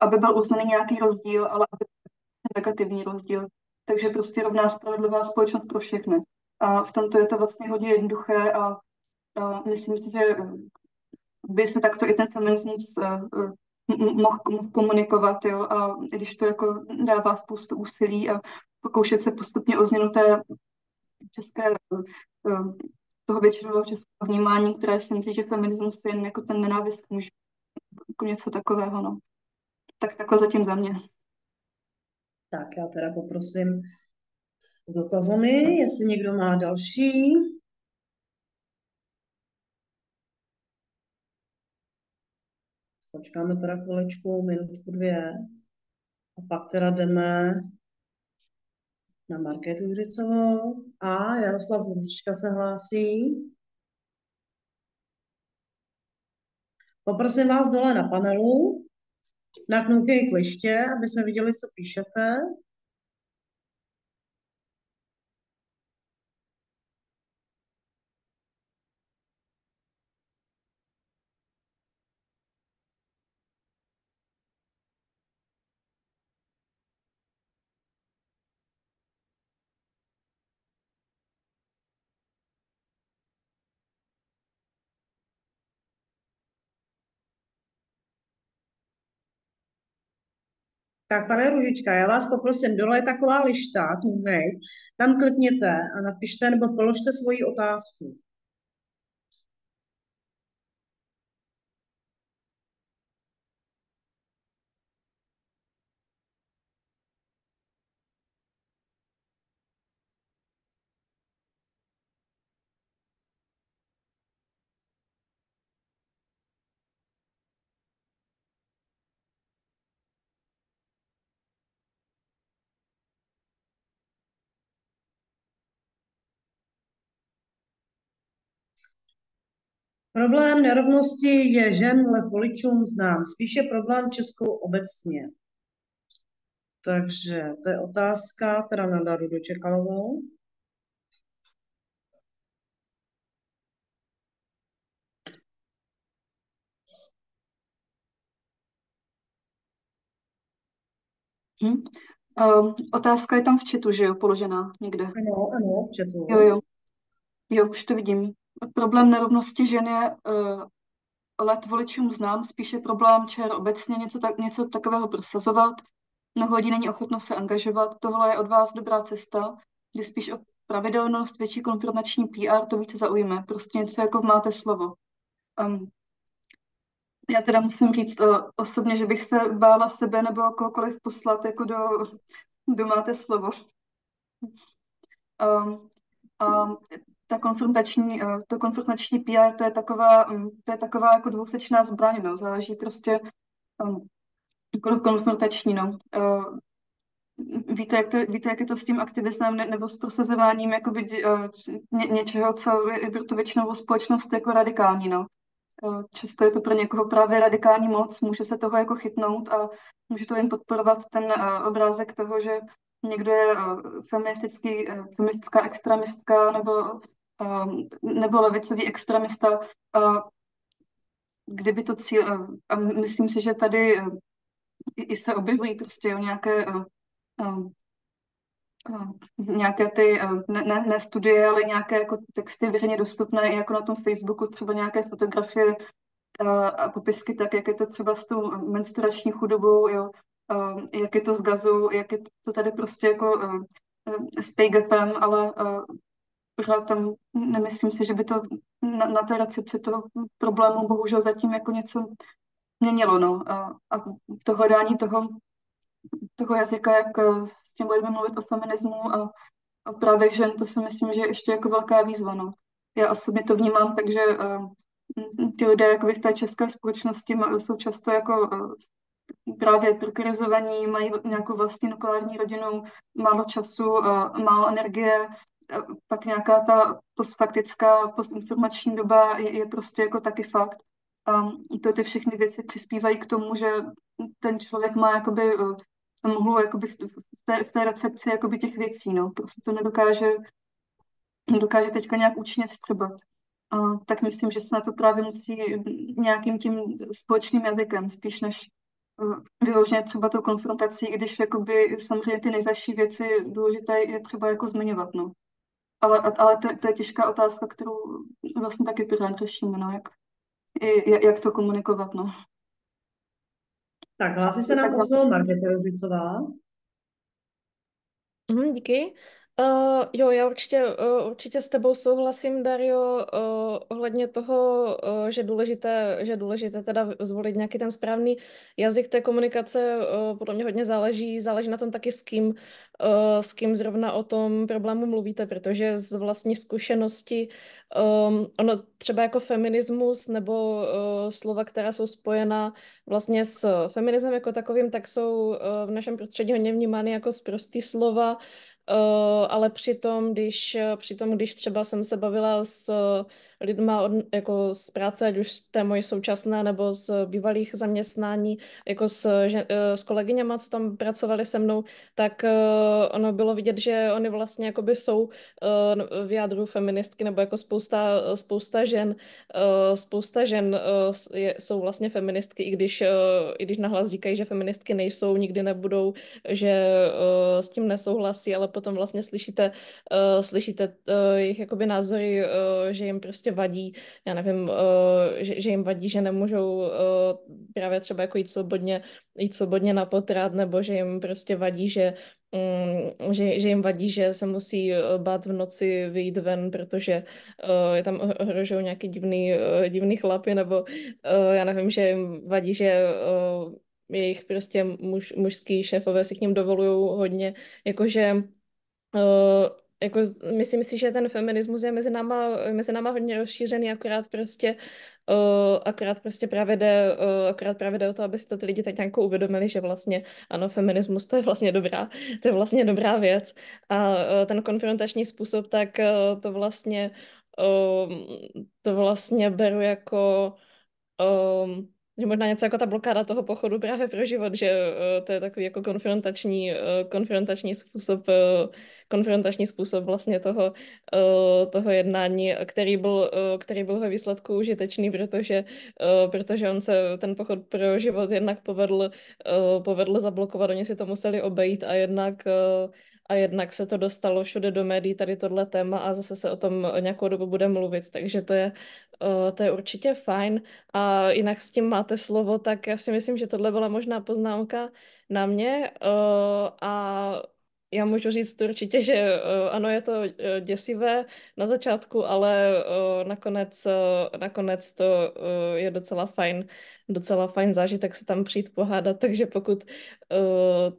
aby byl uznaný nějaký rozdíl, ale aby negativní rozdíl. Takže prostě rovná spravedlivá společnost pro všechny. A v tomto je to vlastně hodně jednoduché a myslím si, že by se takto i ten feminismus mohl komunikovat, jo, a i když to jako dává spoustu úsilí a pokoušet se postupně o změnu té české, toho většinového českého vnímání, které si myslí, že feminismus je jen jako ten nenávist mužů, jako něco takového, no. Tak takhle zatím za mě. Tak já teda poprosím s dotazami, jestli někdo má další. Počkáme teda chviličku, minutku, dvě. A pak teda jdeme na Markétu Juřicovou. A Jaroslav Hruška se hlásí. Poprosím vás dole na panelu, naknoukej kliště, aby jsme viděli, co píšete. Tak, pane Růžička, já vás poprosím, dole je taková lišta, tůvej, tam klikněte a napište nebo položte svoji otázku. Problém nerovnosti je žen dle voličům znám, spíše problém Českou obecně. Takže to je otázka teda na Daru Dočekalovou. Otázka je tam v chatu, že jo, položená někde. Ano, ano, v chatu. Jo, už to vidím. Problém nerovnosti žen je let voličům znám, spíše problém ČR obecně něco takového prosazovat. Mnoho lidí není ochotno se angažovat. Tohle je od vás dobrá cesta, kdy spíš o pravidelnost, větší konfrontační PR to více zaujme. Prostě něco jako máte slovo. Já teda musím říct osobně, že bych se bála sebe nebo kohokoliv poslat jako do máte slovo. To konfrontační PR, to je taková jako dvousečná zbraň, no. Záleží prostě konfrontační, no. Víte, jak je to s tím aktivismem nebo s prosazováním jakoby, něčeho, co je pro tu většinovou společnost jako radikální, no. Často je to pro někoho právě radikální moc, může se toho jako chytnout a může to jen podporovat ten obrázek toho, že někdo je feministická extremistka nebo levicový extremista. Kdyby to cíl, a myslím si, že tady i se objevují prostě nějaké ty, ne studie, ale nějaké jako texty veřejně dostupné, i jako na tom Facebooku, třeba nějaké fotografie a popisky, tak jak je to třeba s tou menstruační chudobou, jo, jak je to s gazou, jak je to tady prostě jako s pay gapem, ale pořád tam nemyslím si, že by to na té recepci toho problému bohužel zatím jako něco měnilo, no. A to hledání toho jazyka, jak s tím budeme mluvit o feminismu a o právech žen, to si myslím, že je ještě jako velká výzva, no. Já osobně to vnímám, takže ty lidé jako v té české společnosti jsou často jako právě prekarizovaní, mají nějakou vlastní nukleární rodinu, málo času, málo energie, pak nějaká ta postfaktická, postinformační doba je prostě jako taky fakt. Ty všechny věci přispívají k tomu, že ten člověk má jakoby mohlo jakoby v té recepci jakoby těch věcí, no. Prostě to nedokáže teďka nějak účinně vstřebat. Tak myslím, že se na to právě musí nějakým tím společným jazykem, spíš než vyloženě třeba tou konfrontací, i když jakoby samozřejmě ty nejzazší věci důležité je třeba jako zmiňovat, no. Ale to je těžká otázka, kterou vlastně taky pořád řešíme, no, jak to komunikovat, no. Tak hlásí se nám o slovo Markéta Ružicová. Díky. Jo, já určitě s tebou souhlasím, Dario, ohledně toho, že je důležité teda zvolit nějaký ten správný jazyk té komunikace. Podle mě hodně záleží na tom taky s kým zrovna o tom problému mluvíte, protože z vlastní zkušenosti ono třeba jako feminismus nebo slova, která jsou spojena vlastně s feminismem jako takovým, tak jsou v našem prostředí hodně vnímány jako sprostý slova. Ale přitom, když třeba jsem se bavila s lidma jako z práce, ať už z té mojí současné nebo z bývalých zaměstnání, jako s kolegyněma, co tam pracovali se mnou, tak ono bylo vidět, že oni vlastně jakoby jsou v jádru feministky, nebo jako spousta žen jsou vlastně feministky, i když nahlas říkají, že feministky nejsou, nikdy nebudou, že s tím nesouhlasí, ale potom vlastně slyšíte jejich jakoby názory, že jim prostě vadí, já nevím, že jim vadí, že nemůžou právě třeba jako jít svobodně na potrat, nebo že jim prostě vadí, že jim vadí, že se musí bát v noci vyjít ven, protože je tam ohrožují nějaký divný chlapy, nebo já nevím, že jim vadí, že jejich prostě mužský šéfové si k ním dovolují hodně, jakože jako myslím si, že ten feminismus je mezi náma hodně rozšířený, akorát právě jde o to, aby si to ty lidi tak nějak uvědomili, že vlastně ano, feminismus to je vlastně dobrá věc a ten konfrontační způsob, tak to vlastně beru jako že možná něco jako ta blokáda toho pochodu právě pro život, že to je takový jako konfrontační způsob vlastně toho jednání, který byl ve výsledku užitečný, protože on se ten pochod pro život jednak povedl zablokovat, oni si to museli obejít a jednak se to dostalo všude do médií, tady tohle téma a zase se o tom nějakou dobu bude mluvit, takže to je určitě fajn. A jinak s tím máte slovo, tak já si myslím, že tohle byla možná poznámka na mě. A já můžu říct určitě, že ano, je to děsivé na začátku, ale nakonec to je docela fajn zážitek se tam přijít pohádat,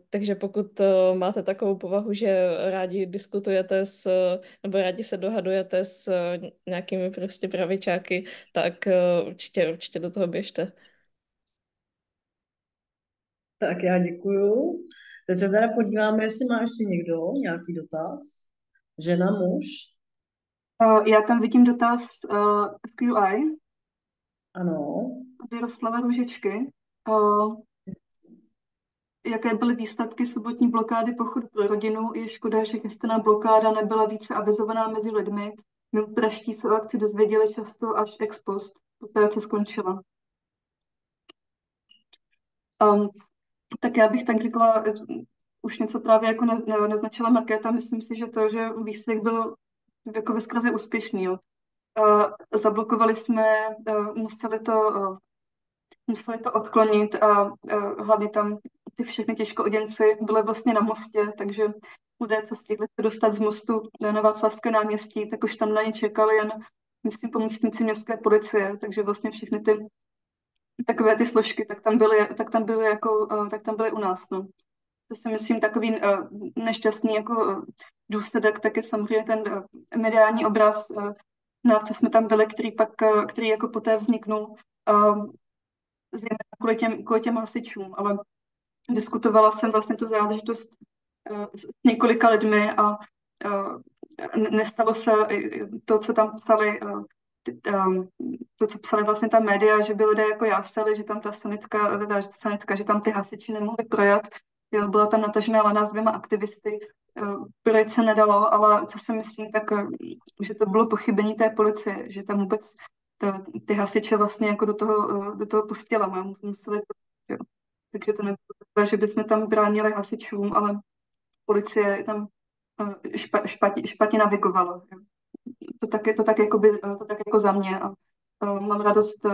takže pokud máte takovou povahu, že rádi diskutujete nebo rádi se dohadujete s nějakými prostě pravičáky, tak určitě do toho běžte. Tak já děkuju. Teď se teda podíváme, jestli má ještě někdo nějaký dotaz. Žena, muž? Já tam vidím dotaz QI Ano. od Jaroslava Růžičky. Jaké byly výsledky sobotní blokády Pochodu pro rodinu? Je škoda, že chystaná blokáda nebyla více avizovaná mezi lidmi. My praští se o akci dozvěděli často až ex post, poté, co skončila. Tak já bych tak řekla, už něco právě jako naznačila Markéta, myslím si, že to, že výsledek byl jako ve skrze úspěšný. Jo. Zablokovali jsme, museli to odklonit a hlavně tam ty všechny těžkooděnci byly vlastně na mostě, takže lidé, co stihli se dostat z mostu na Václavské náměstí, tak už tam na ně čekali jen, myslím, pomocníci městské policie, takže vlastně všechny ty takové ty složky, tak tam byly u nás. No. To si myslím takový nešťastný jako důsledek, tak je samozřejmě ten mediální obraz nás, co jsme tam byli, který jako poté vzniknul, zejména kvůli těm hasičům, ale diskutovala jsem vlastně tu záležitost s několika lidmi a nestalo se to, co tam psali, to, co psali vlastně ta média, že by lidé jako jásali, že tam ta sanitka, že tam ty hasiči nemohli projet. Jo, byla tam natažená lana s 2 aktivisty, projet se nedalo, ale co si myslím, tak že to bylo pochybení té policie, že tam vůbec ty hasiče vlastně jako do toho pustila. Museli to, jo. Takže to nebylo takové, že bychom tam bránili hasičům, ale policie tam špatně navigovala. Jo. To tak jako za mě. A mám radost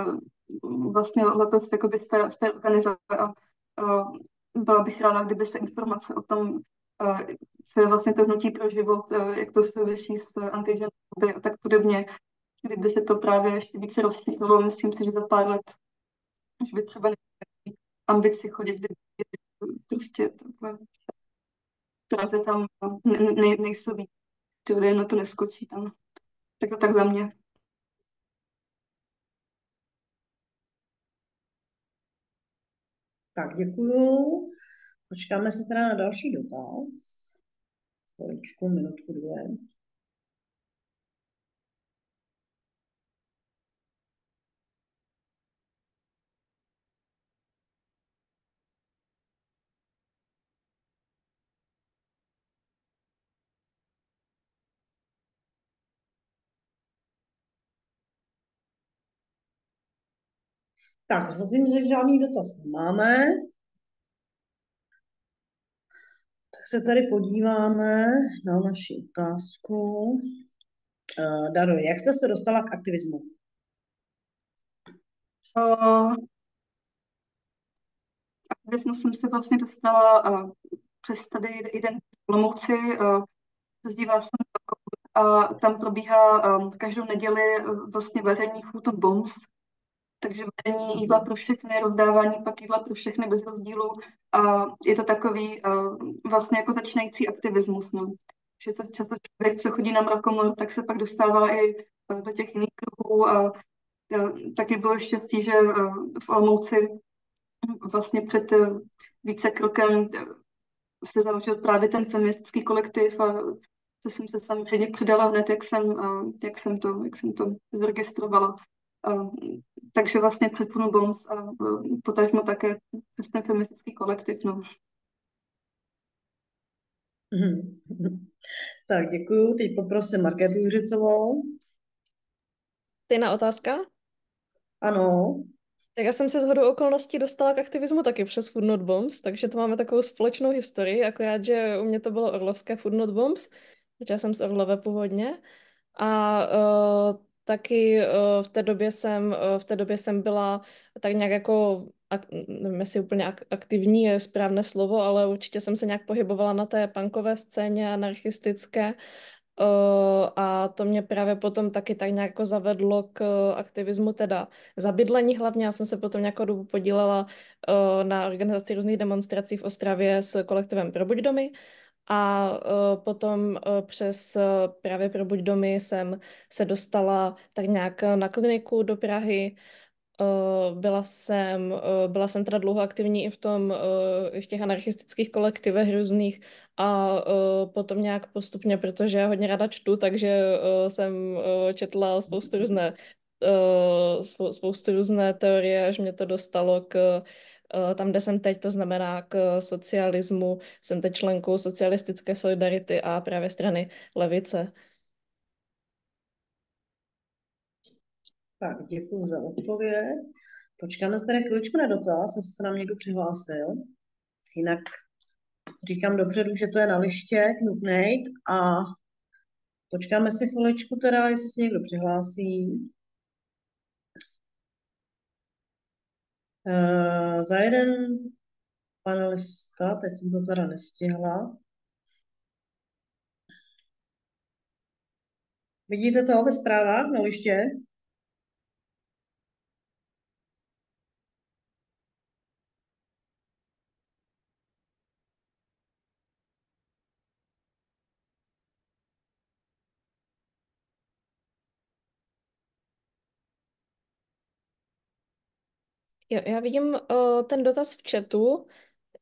vlastně letos jakoby z té organizace a Byla bych ráda, kdyby se informace o tom, co je vlastně to hnutí pro život, jak to souvisí s antiženou a tak podobně, kdyby se to právě ještě více rozšířilo. Myslím si, že za pár let už by třeba neměli ambici chodit, kdyby prostě takhle v Praze tam nejsou víc, ty lidé na to neskočí tam. Tak to tak za mě. Tak děkuju. Počkáme se teda na další dotaz. Chviličku, minutku, dvě. Tak, zatím že žádný dotaz nemáme. Tak se tady podíváme na naši otázku. Daro, jak jste se dostala k aktivismu? Aktivismus jsem se vlastně dostala přes tady jeden v Olomouci, zdívala jsem a tam probíhá každou neděli vlastně vaření Food on Bombs, takže vaření jídla pro všechny, rozdávání pak jídla pro všechny bez rozdílu a je to takový vlastně jako začínající aktivismus, no. Že to často člověk, co chodí na mrakomor, tak se pak dostává i do těch jiných kruhů a taky bylo štěstí, že v Olomouci vlastně před více krokem se založil právě ten feministický kolektiv a to jsem se samozřejmě přidala hned, jak jsem to zaregistrovala. Takže vlastně před Puno Bombs a potažmo také přes ten feministický kolektiv. No. Tak děkuju. Teď poprosím Markétu Juřicovou. Stejná otázka? Ano. Tak já jsem se shodou okolností dostala k aktivismu taky přes Food Not Bombs, takže to máme takovou společnou historii, akorát, že u mě to bylo orlovské Food Not Bombs, protože já jsem z Orlové původně. A taky v té době jsem byla tak nějak jako, nevím, jestli úplně aktivní je správné slovo, ale určitě jsem se nějak pohybovala na té punkové scéně anarchistické. A to mě právě potom taky tak nějak jako zavedlo k aktivismu teda za bydlení hlavně. Já jsem se potom nějakou dobu podílela na organizaci různých demonstrací v Ostravě s kolektivem Probuď domy. A potom přes právě Probuď domy jsem se dostala tak nějak na kliniku do Prahy. Byla jsem teda dlouho aktivní i v těch anarchistických kolektivech různých a potom nějak postupně, protože já hodně ráda čtu, takže jsem četla spoustu různé teorie, až mě to dostalo k tam, kde jsem teď, to znamená k socialismu. Jsem teď členkou socialistické solidarity a právě strany levice. Tak děkuji za odpověď. Počkáme se tady chviličku na dotaz, jestli se nám někdo přihlásil. Jinak říkám dopředu, že to je na liště, Knutnejt, a počkáme si chviličku teda, jestli se někdo přihlásí. Za jeden panelista, teď jsem to teda nestihla. Vidíte to ve zprávách na liště? Jo, já vidím ten dotaz v chatu.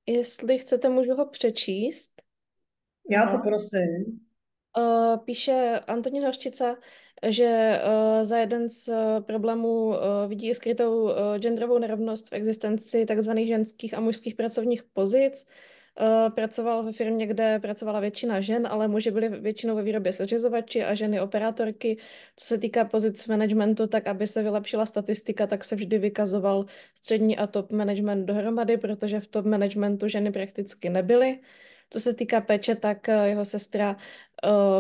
Jestli chcete, můžu ho přečíst. Já Aha. poprosím. Píše Antonín Hořčica, že za jeden z problémů vidí i skrytou genderovou nerovnost v existenci takzvaných ženských a mužských pracovních pozic. Pracoval ve firmě, kde pracovala většina žen, ale muži byli většinou ve výrobě seřizovači a ženy operátorky. Co se týká pozic v managementu, tak aby se vylepšila statistika, tak se vždy vykazoval střední a top management dohromady, protože v top managementu ženy prakticky nebyly. Co se týká péče, tak jeho sestra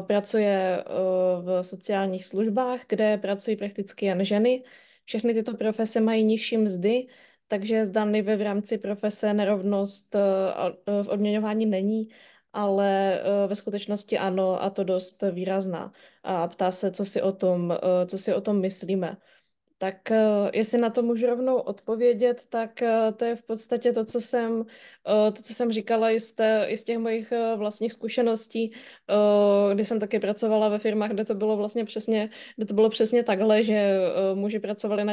pracuje v sociálních službách, kde pracují prakticky jen ženy. Všechny tyto profese mají nižší mzdy takže zdánlivě v rámci profese nerovnost v odměňování není, ale ve skutečnosti ano, a to dost výrazná. A ptá se, co si o tom myslíme. Tak jestli na to můžu rovnou odpovědět, tak to je v podstatě to, co jsem říkala i z těch mojich vlastních zkušeností, kdy jsem taky pracovala ve firmách, kde to bylo přesně takhle, že muži pracovali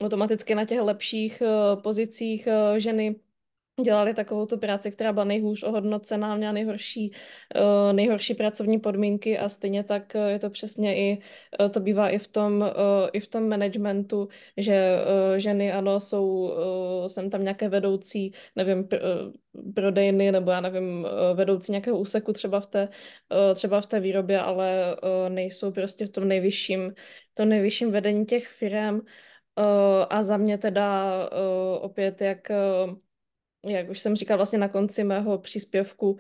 automaticky na těch lepších pozicích, ženy dělali takovou tu práci, která byla nejhůř ohodnocená, měla nejhorší pracovní podmínky a stejně tak je to přesně to bývá i v tom managementu, že ženy, ano, jsem tam nějaké vedoucí, nevím, prodejny, nebo já nevím, vedoucí nějakého úseku třeba v té výrobě, ale nejsou prostě v tom nejvyšším vedení těch firem. A za mě teda opět, jak už jsem říkala vlastně na konci mého příspěvku,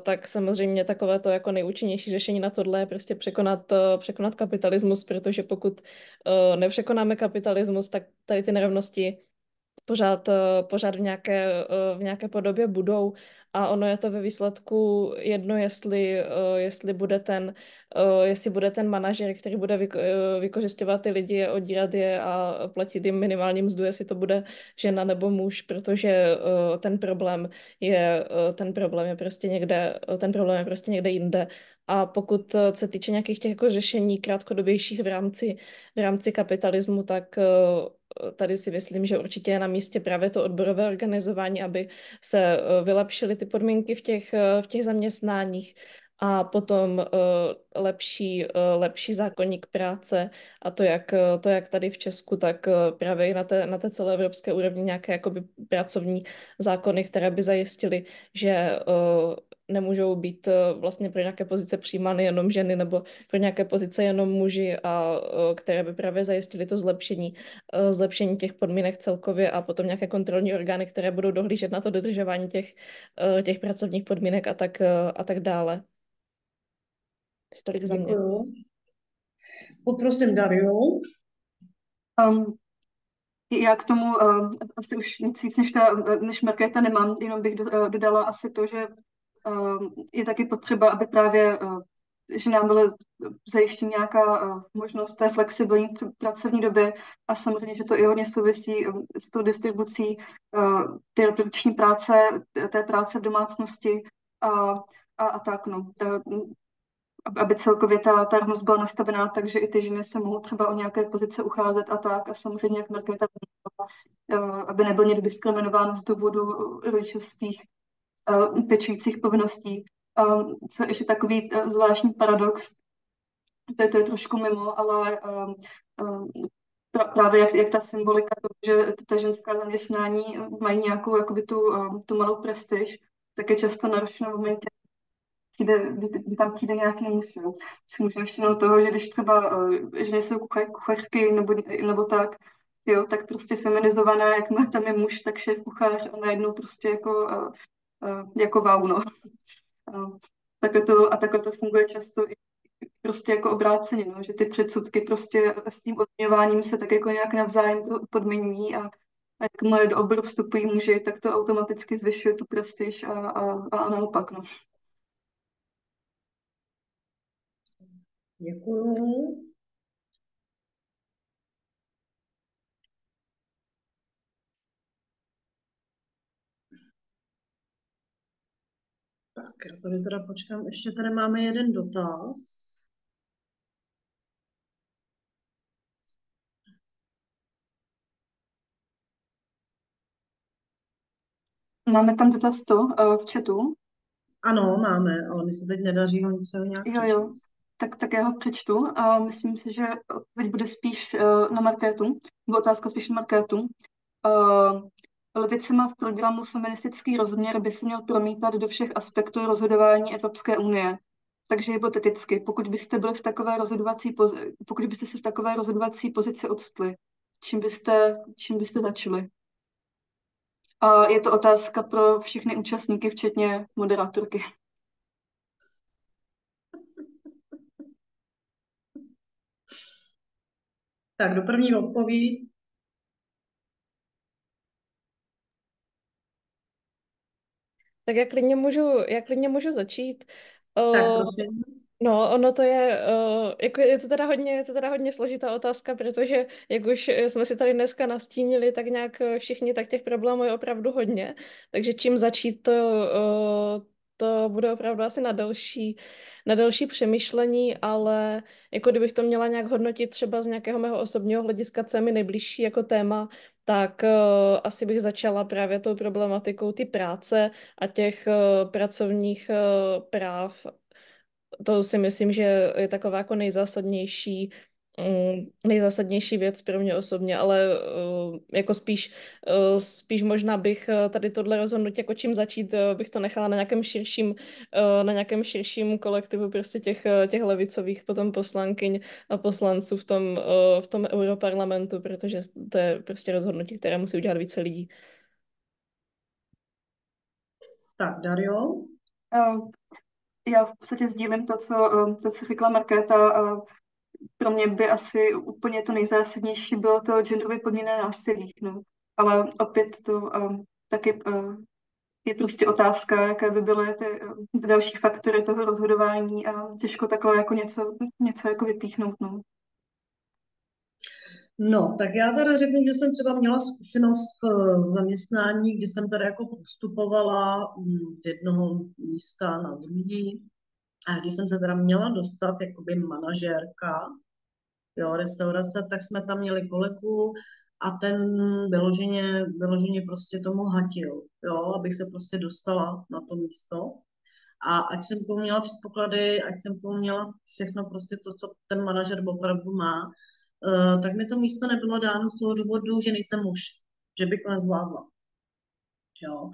tak samozřejmě takové to jako nejúčinnější řešení na tohle je prostě překonat kapitalismus, protože pokud nepřekonáme kapitalismus, tak tady ty nerovnosti pořád v nějaké podobě budou a ono je to ve výsledku jedno, jestli bude ten manažer, který bude vykořisťovat ty lidi, odírat je a platit jim minimální mzdu, jestli to bude žena nebo muž, protože ten problém je prostě někde jinde. A pokud se týče nějakých těch jako řešení krátkodobějších v rámci kapitalismu, tak tady si myslím, že určitě je na místě právě to odborové organizování, aby se vylepšily ty podmínky v těch zaměstnáních a potom lepší zákoník práce a to, jak tady v Česku, tak právě i na té celé evropské úrovni nějaké jakoby pracovní zákony, které by zajistily, že nemůžou být vlastně pro nějaké pozice přijímány jenom ženy nebo pro nějaké pozice jenom muži a které by právě zajistily to zlepšení těch podmínek celkově a potom nějaké kontrolní orgány, které budou dohlížet na to dodržování těch pracovních podmínek a tak dále. Tolik za mě. Děkuju. Poprosím Dariu. Já k tomu asi už nic víc než Markéta nemám, jenom bych dodala asi to, že je taky potřeba, aby právě že nám byla zajištěna nějaká možnost té flexibilní pracovní doby a samozřejmě, že to i hodně souvisí s tou distribucí té reprodukční práce, té práce v domácnosti a, a tak. No. Aby celkově ta rovnost byla nastavená tak, že i ty ženy se mohou třeba o nějaké pozice ucházet a tak. A samozřejmě, jak Markéta říkala, aby nebyl někdo diskriminován z důvodu rodičovských pečujících povinností. Co je ještě takový zvláštní paradox, to je trošku mimo, ale právě jak ta symbolika toho, že ta ženská zaměstnání mají nějakou jakoby tu malou prestiž, tak je často narušeno v momentě, kdy tam přijde nějaký muž. Si můžeme všimnout toho, že když třeba ženy jsou kuchařky nebo tak, jo, tak prostě feminizované, jak má tam je muž, tak šéf kuchař a najednou prostě jako wow, no. Takhle to funguje často i prostě jako obráceně, no, že ty předsudky prostě s tím odměňováním se tak jako nějak navzájem podmiňují a jakmile do oboru vstupují muži, tak to automaticky zvyšuje tu prestiž a naopak, no. Děkuju. Tak, já tady teda počkám, ještě tady máme jeden dotaz. Máme tam dotaz v chatu. Ano, máme, ale mi se teď nedaří ho nějak Jo, přečíst. tak já ho přečtu a myslím si, že odpověď bude spíš na Markétu, nebo otázka spíš na Markétu. Levice má v programu feministický rozměr, by se měl promítat do všech aspektů rozhodování Evropské unie. Takže hypoteticky, pokud byste se v takové rozhodovací pozici odstli, čím byste začali? A je to otázka pro všechny účastníky, včetně moderátorky. Tak do první odpoví Tak já klidně můžu začít. Tak Uh, prosím. No, ono to je, jako je to teda hodně složitá otázka, protože jak už jsme si tady dneska nastínili, tak nějak všichni, tak těch problémů je opravdu hodně, takže čím začít, to bude opravdu asi na delší přemýšlení, ale jako kdybych to měla nějak hodnotit třeba z nějakého mého osobního hlediska, co je mi nejbližší jako téma, tak asi bych začala právě tou problematikou ty práce a těch pracovních práv. To si myslím, že je taková jako nejzásadnější věc pro mě osobně, ale jako spíš možná bych tady tohle rozhodnutí, jako čím začít, bych to nechala na nějakém širším kolektivu prostě těch levicových potom poslankyň a poslanců v tom europarlamentu, protože to je prostě rozhodnutí, které musí udělat více lidí. Tak, Dario. Uh, Já v podstatě sdílím to, co řekla Markéta. Pro mě by asi úplně to nejzásadnější bylo to genderově podmíněné násilí. No. Ale opět to taky je prostě otázka, jaké by byly ty další faktory toho rozhodování a těžko takhle jako něco jako vypíchnout. No. No, tak já teda řeknu, že jsem třeba měla zkušenost v zaměstnání, kdy jsem teda jako postupovala z jednoho místa na druhý. A když jsem se teda měla dostat jakoby manažérka, jo, restaurace, tak jsme tam měli kolegu a ten vyloženě prostě tomu hatil, jo, abych se prostě dostala na to místo. A ať jsem k tomu měla předpoklady, ať jsem k tomu měla všechno prostě to, co ten manažer opravdu má, tak mi to místo nebylo dáno z toho důvodu, že nejsem muž, že bych to nezvládla. Jo.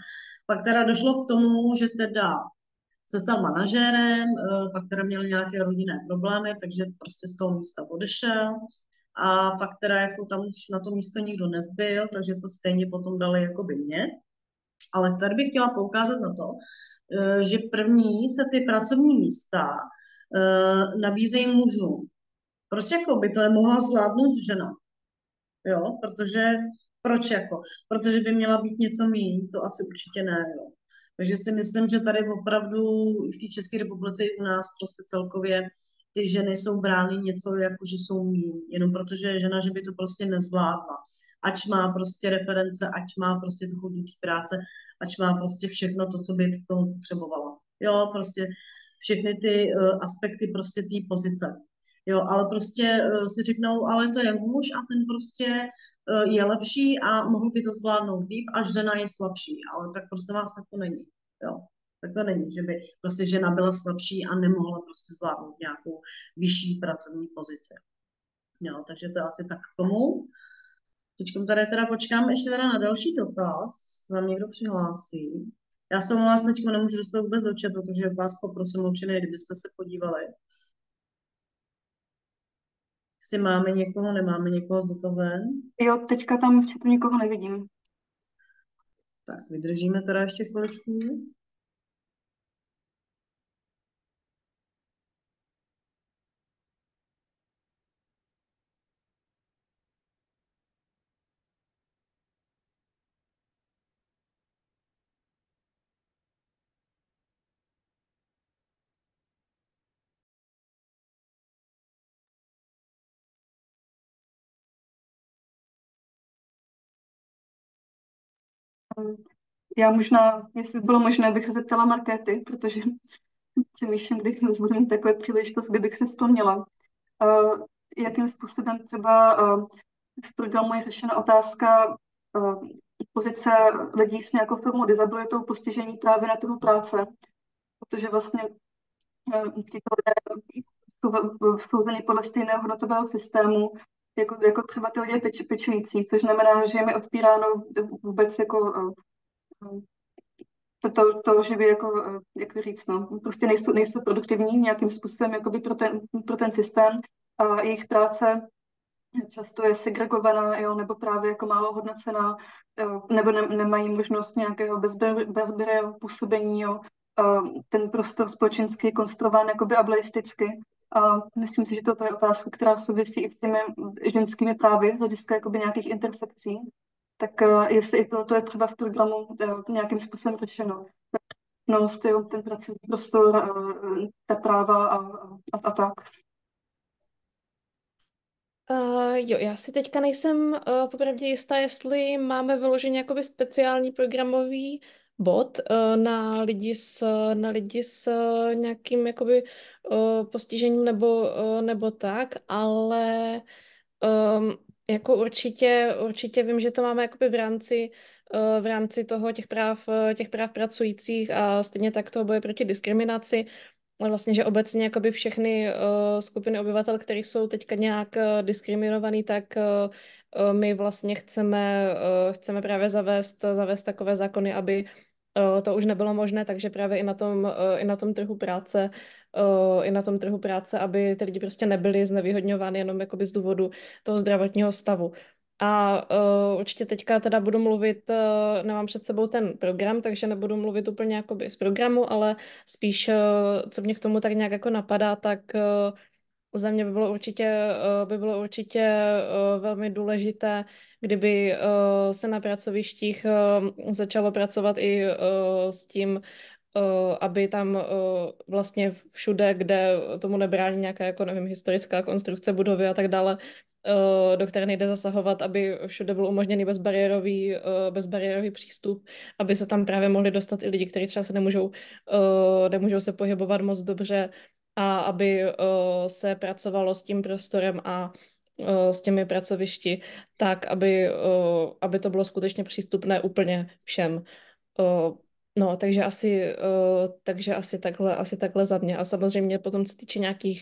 Pak teda došlo k tomu, že teda se stal manažérem, pak teda měl nějaké rodinné problémy, takže prostě z toho místa odešel. A pak teda jako tam už na to místo nikdo nezbyl, takže to stejně potom dali jako by mě. Ale tady bych chtěla poukázat na to, že první se ty pracovní místa nabízejí mužům. Proč jako by to nemohla zvládnout žena? Jo, proč jako? Protože by měla být něco míň, to asi určitě ne, jo. Takže si myslím, že tady opravdu v té České republice i u nás prostě celkově ty ženy jsou brány něco jako, že jsou míň, jenom protože je žena, že by to prostě nezvládla. Ať má prostě reference, ať má prostě tu chuť té práce, ať má prostě všechno to, co by k tomu potřebovala. Jo, prostě všechny ty aspekty prostě té pozice. Jo, ale prostě si řeknou, ale to je muž a ten prostě je lepší a mohl by to zvládnout líp, až žena je slabší. Ale tak prostě vás tak to není. Jo. Tak to není, že by prostě žena byla slabší a nemohla prostě zvládnout nějakou vyšší pracovní pozici. Jo, takže to je asi tak k tomu. Teď tady teda počkáme ještě teda na další dotaz, se nám někdo přihlásí. Já se u vás teď nemůžu dostat vůbec do chatu, takže vás poprosím určitě, kdybyste se podívali. Jestli máme někoho, nemáme někoho s dotazem. Jo, teďka tam v chatu nikoho nevidím. Tak vydržíme teda ještě chviličku. Já možná, jestli bylo možné, bych se zeptala Markéty, protože přemýšlím, kdy budu mít takové příležitost, kdybych se vzpomněla. Jakým způsobem třeba v programu je řešena otázka pozice lidí s nějakou formou disabilitou, postižení právě na trhu práce, protože vlastně tito lidé jsou vsouzeni podle stejného hodnotového systému, jako třeba ty lidé pečující, což znamená, že jim je odpíráno vůbec jako to že by jako, jak to říct, no, prostě nejsou produktivní nějakým způsobem jakoby pro ten systém a jejich práce často je segregovaná, jo, nebo právě jako málo hodnocená, nebo nemají možnost nějakého bezbariérového působení, jo. Ten prostor společenský je konstruován jakoby ableisticky. A myslím si, že toto je otázka, která souvisí i s těmi ženskými právy, z hlediska jakoby nějakých intersekcí. Tak jestli i to je třeba v programu nějakým způsobem řešeno. ten pracovní prostor, ta práva a tak. Jo, já si teďka nejsem popravdě jistá, jestli máme vyloženě jakoby speciální programový bod na lidi s nějakým jakoby postižením nebo tak, ale jako určitě vím, že to máme jakoby v rámci toho těch práv pracujících a stejně tak toho boje proti diskriminaci. A vlastně, že obecně jakoby všechny skupiny obyvatel, které jsou teďka nějak diskriminovaný, tak my vlastně chceme právě zavést takové zákony, aby to už nebylo možné, takže právě i na tom trhu práce aby ty lidi prostě nebyli znevýhodňovány jenom jakoby z důvodu toho zdravotního stavu. A určitě teďka teda budu mluvit, nemám před sebou ten program, takže nebudu mluvit úplně jakoby z programu, ale spíš, co mě k tomu tak nějak jako napadá, tak za mě by bylo určitě velmi důležité, kdyby se na pracovištích začalo pracovat i s tím, aby tam vlastně všude, kde tomu nebrání nějaká, jako nevím, historická konstrukce budovy a tak dále, do které nejde zasahovat, aby všude byl umožněný bezbariérový přístup, aby se tam právě mohli dostat i lidi, kteří třeba se nemůžou se pohybovat moc dobře a aby se pracovalo s tím prostorem a s těmi pracovišti tak, aby to bylo skutečně přístupné úplně všem. No, takže asi takhle za mě. A samozřejmě potom, co týče nějaké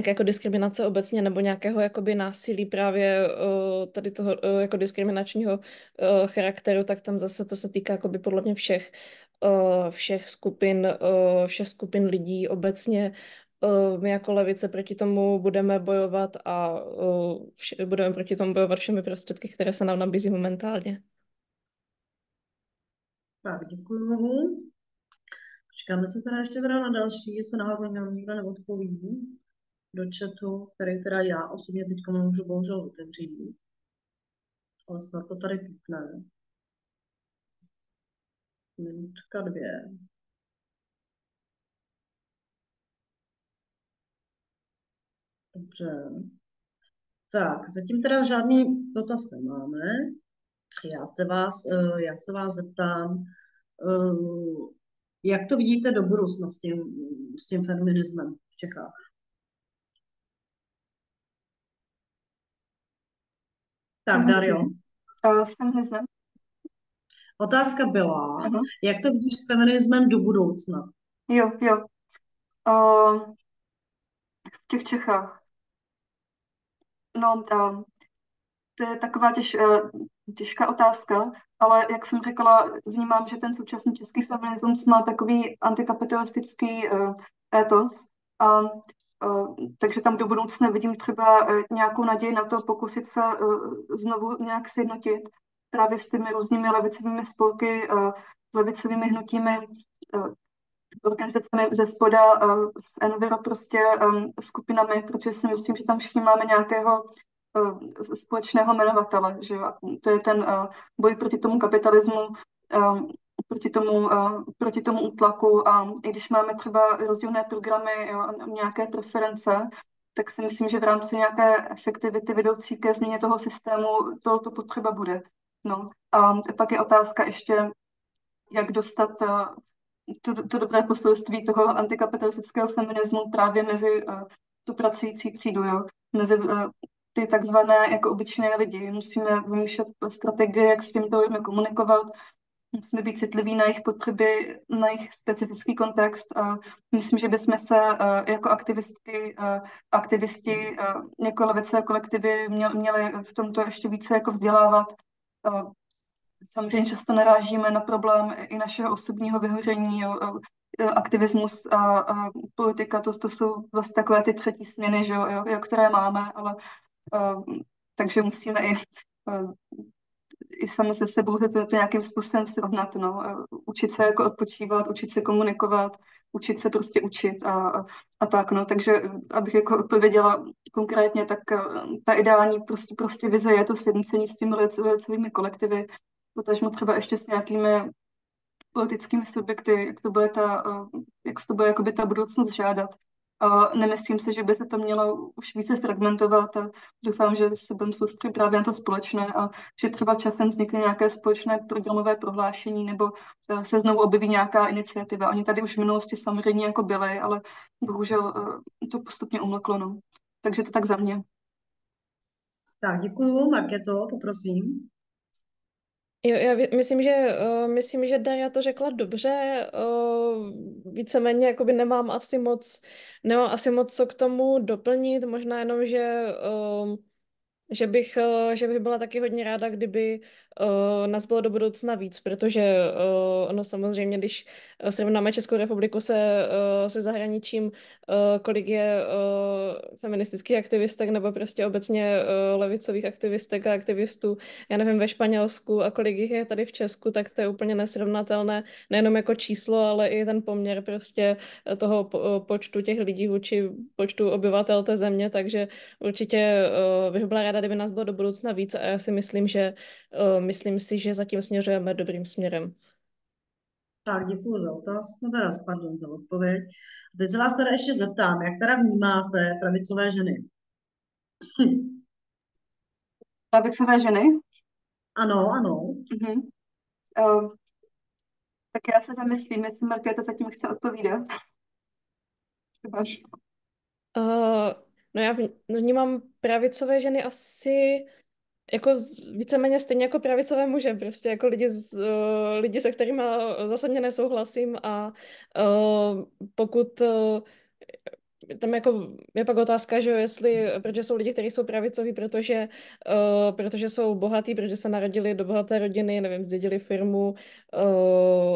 jako diskriminace obecně nebo nějakého jakoby násilí právě tady toho jako diskriminačního charakteru, tak tam zase to se týká jakoby podle mě všech skupin lidí obecně. My jako levice proti tomu budeme bojovat a budeme proti tomu bojovat všemi prostředky, které se nám nabízí momentálně. Tak, děkuju. Počkáme se teda ještě na další, jestli náhodou někdo neodpoví do chatu, který teda já osobně teď můžu bohužel otevřít. Ale snad to tady pípne. Minutka 2. Dobře. Tak, zatím teda žádný dotaz nemáme. Já se vás zeptám, jak to vidíte do budoucna s tím feminismem v Čechách? Tak, Dario. S feminismem? Otázka byla, jak to vidíš s feminismem do budoucna? Jo. V těch Čechách. No, to je taková těžká otázka, ale jak jsem řekla, vnímám, že ten současný český feminismus má takový antikapitalistický étos, takže tam do budoucna vidím třeba nějakou naději na to pokusit se znovu nějak sjednotit právě s těmi různými levicovými spolky, levicovými hnutími, organizacemi ze spoda, z Enviro prostě skupinami, protože si myslím, že tam všichni máme nějakého společného jmenovatele, že to je ten boj proti tomu kapitalismu, proti tomu útlaku a i když máme třeba rozdílné programy, nějaké preference, tak si myslím, že v rámci nějaké efektivity vedoucí ke změně toho systému to potřeba bude. No. A pak je otázka ještě, jak dostat to dobré poselství toho antikapitalistického feminismu právě mezi tu pracující třídu, jo? Mezi ty takzvané jako obyčejné lidi. Musíme vymýšlet strategie, jak s těmito lidmi komunikovat, musíme být citliví na jejich potřeby, na jejich specifický kontext. Myslím, že bychom se jako aktivisti jako levice kolektivy měli v tomto ještě více jako vzdělávat. Samozřejmě často narážíme na problém i našeho osobního vyhoření, jo, aktivismus a politika, to jsou vlastně takové ty třetí směny, že jo, které máme, ale takže musíme i sami se sebou to nějakým způsobem srovnat, no. Učit se jako odpočívat, učit se komunikovat, učit se prostě učit a tak, no. Takže abych jako odpověděla konkrétně, tak ta ideální prostě vize je to sjednocení s těmi levicovými kolektivy, potažmo třeba ještě s nějakými politickými subjekty, jak se to bude jakoby ta budoucnost žádat. Nemyslím si, že by se to mělo už více fragmentovat a doufám, že se budeme soustředit právě na to společné a že třeba časem vznikne nějaké společné programové prohlášení nebo se znovu objeví nějaká iniciativa. Oni tady už v minulosti samozřejmě jako byly, ale bohužel to postupně umlklo. No. Takže to tak za mě. Tak, děkuju. Markéto, poprosím. Jo, myslím, že Daria to řekla dobře. Víceméně jakoby nemám asi moc co k tomu doplnit. Možná jenom, že bych byla taky hodně ráda, kdyby nás bylo do budoucna víc, protože ono samozřejmě, když srovnáme Českou republiku se zahraničím, kolik je feministických aktivistek nebo prostě obecně levicových aktivistek a aktivistů, já nevím, ve Španělsku a kolik jich je tady v Česku, tak to je úplně nesrovnatelné, nejenom jako číslo, ale i ten poměr prostě toho počtu těch lidí vůči počtu obyvatel té země, takže určitě bych byla ráda, kdyby nás bylo do budoucna víc a já si myslím si, že zatím směřujeme dobrým směrem. Tak, děkuji za otázku, pardon, za odpověď. A teď se vás teda ještě zeptám, jak teda vnímáte pravicové ženy? Pravicové ženy? Ano, ano. Mhm. Tak já se zamyslím, jestli Markéta zatím chce odpovídat. Třeba. No já vnímám pravicové ženy asi jako víceméně stejně jako pravicové muže, prostě jako lidi, se kterými zásadně nesouhlasím a pokud tam jako je pak otázka, že protože jsou lidi, kteří jsou pravicoví, protože jsou bohatí, protože se narodili do bohaté rodiny, nevím, zdědili firmu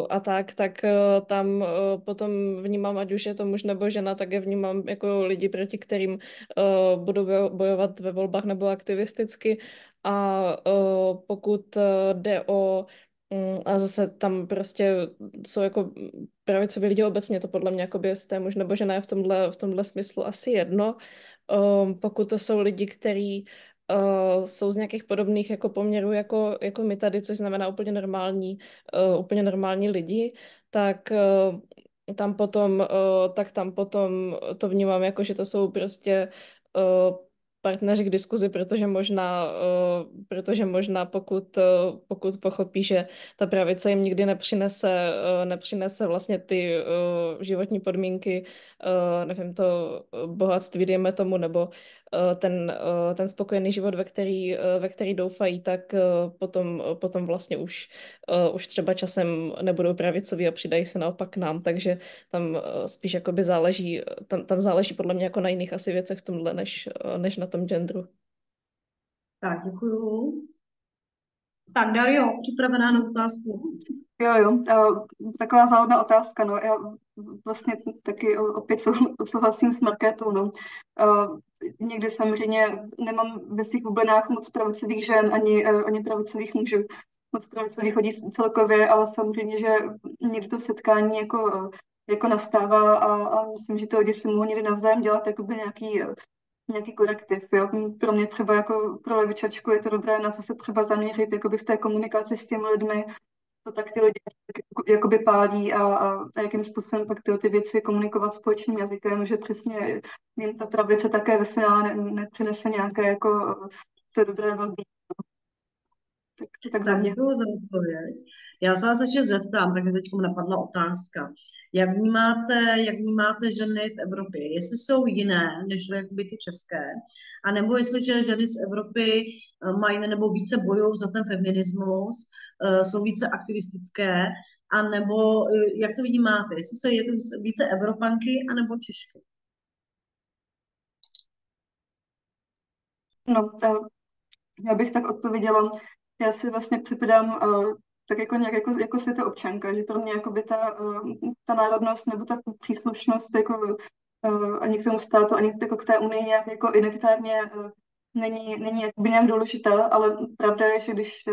a tak tam potom vnímám, ať už je to muž nebo žena, tak je vnímám jako lidi, proti kterým budu bojovat ve volbách nebo aktivisticky a pokud jde o a zase tam prostě jsou jako pravicoví lidi obecně, to podle mě jakoby jestli muž nebo žena je v tomhle smyslu asi jedno. Pokud to jsou lidi, kteří jsou z nějakých podobných jako poměrů jako my tady, což znamená úplně normální lidi, tak tam potom to vnímám jako, že to jsou prostě partneři k diskuzi, protože možná pokud pochopí, že ta pravice jim nikdy nepřinese vlastně ty životní podmínky, nevím, to bohatství, dejme tomu, nebo ten spokojený život, ve který doufají, tak potom vlastně už třeba časem nebudou pravicoví a přidají se naopak k nám, takže tam spíš jakoby tam záleží podle mě jako na jiných asi věcech v tomhle, než na tom genderu. Tak, děkuju. Tak, Dario, připravená na otázku? Jo, taková záhodná otázka, no. Já vlastně taky opět souhlasím s Markétou, no. Někdy samozřejmě nemám ve svých bublinách moc pravicových žen, ani pravicových mužů. Moc pravicových lidí celkově, ale samozřejmě, že někdy to setkání jako nastává a myslím, že ty lidi si mohou někdy navzájem dělat jakoby nějaký korektiv. Jo. Pro mě třeba jako pro levičačku je to dobré, na co se třeba zaměřit jakoby v té komunikaci s těmi lidmi, to tak ty lidi jakoby pálí a jakým způsobem pak ty věci komunikovat společným jazykem, že přesně jim ta pravice také ve finále nepřinese nějaké jako to dobré velbí. Tak děkuji za odpověď. Já se vás ještě zeptám, tak teď mi napadla otázka. Jak vnímáte ženy v Evropě? Jestli jsou jiné, než jakoby ty české, anebo jestliže ženy z Evropy mají nebo více bojují za ten feminismus, jsou více aktivistické, anebo jak to vnímáte? Jestli je to více Evropanky, anebo Češky? No, já bych tak odpověděla. Já si vlastně připadám tak jako nějak jako světoobčanka, že pro mě jakoby ta národnost nebo ta příslušnost jako ani k tomu státu, ani jako k té unii nějak jako identitárně není jakoby nějak důležitá, ale pravda je, že když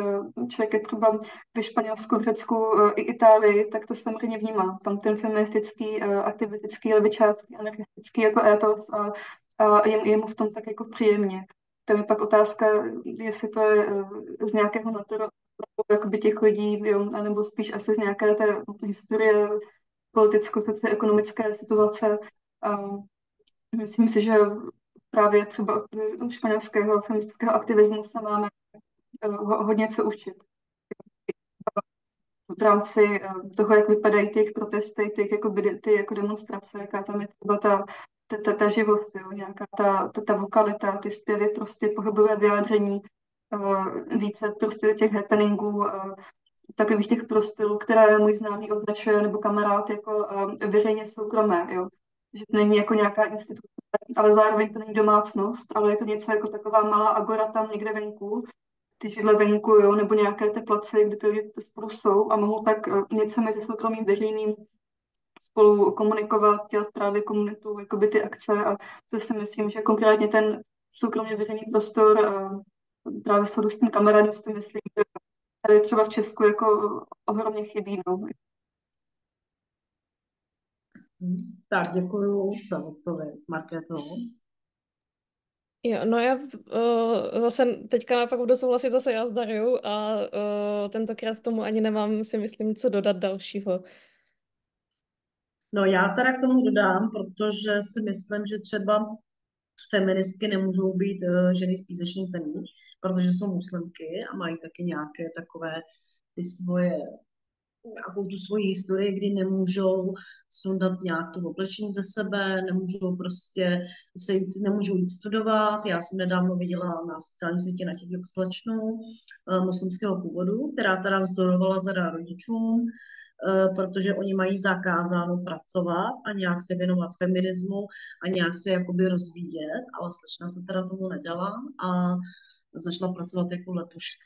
člověk je třeba ve Španělsku, v Řecku i Itálii, tak to samozřejmě vnímá. Tam ten feministický, aktivistický, levičácký, anarchistický jako étos a je mu v tom tak jako příjemně. Tam je pak otázka, jestli to je z nějakého jakoby těch lidí, jo, anebo spíš asi z nějaké té historie politicko-socioekonomické situace. A myslím si, že právě třeba od španělského feministického aktivismu se máme hodně co učit v rámci toho, jak vypadají ty jejich protesty, ty jako demonstrace, jaká tam je třeba ta živost, jo, nějaká ta vokalita, ty zpěvy, prostě pohybové vyjádření, více prostě těch happeningů, takových těch prostorů, které můj známý označuje, nebo kamarád jako veřejně soukromé, jo. Že to není jako nějaká instituce, ale zároveň to není domácnost, ale je to něco jako taková malá agora tam někde venku, ty židle venku, jo, nebo nějaké ty place, kde ty lidi spolu jsou a mohou tak něco mezi soukromým veřejným spolu komunikovat, dělat právě komunitu, jakoby ty akce a to si myslím, že konkrétně ten soukromně veřejný prostor právě s tím kamarádem si myslím, že tady třeba v Česku jako ohromně chybí. No. Tak děkuju za odpověď, Markéto. Jo, no já zase teďka naopak budu souhlasit zase já s Dariou a tentokrát k tomu ani nemám, si myslím, co dodat dalšího. No já teda k tomu dodám, protože si myslím, že třeba feministky nemůžou být ženy z písečných zemí, protože jsou muslimky a mají taky nějaké takové ty svoje, nějakou tu svoji historii, kdy nemůžou sundat nějak to oblečení ze sebe, nemůžou prostě nemůžou jít studovat. Já jsem nedávno viděla na sociálním sítě na těch slečnu muslimského původu, která teda vzdorovala teda rodičům, protože oni mají zakázáno pracovat a nějak se věnovat feminismu a nějak se jakoby rozvíjet, ale slečna se teda tomu nedala a začala pracovat jako letuška.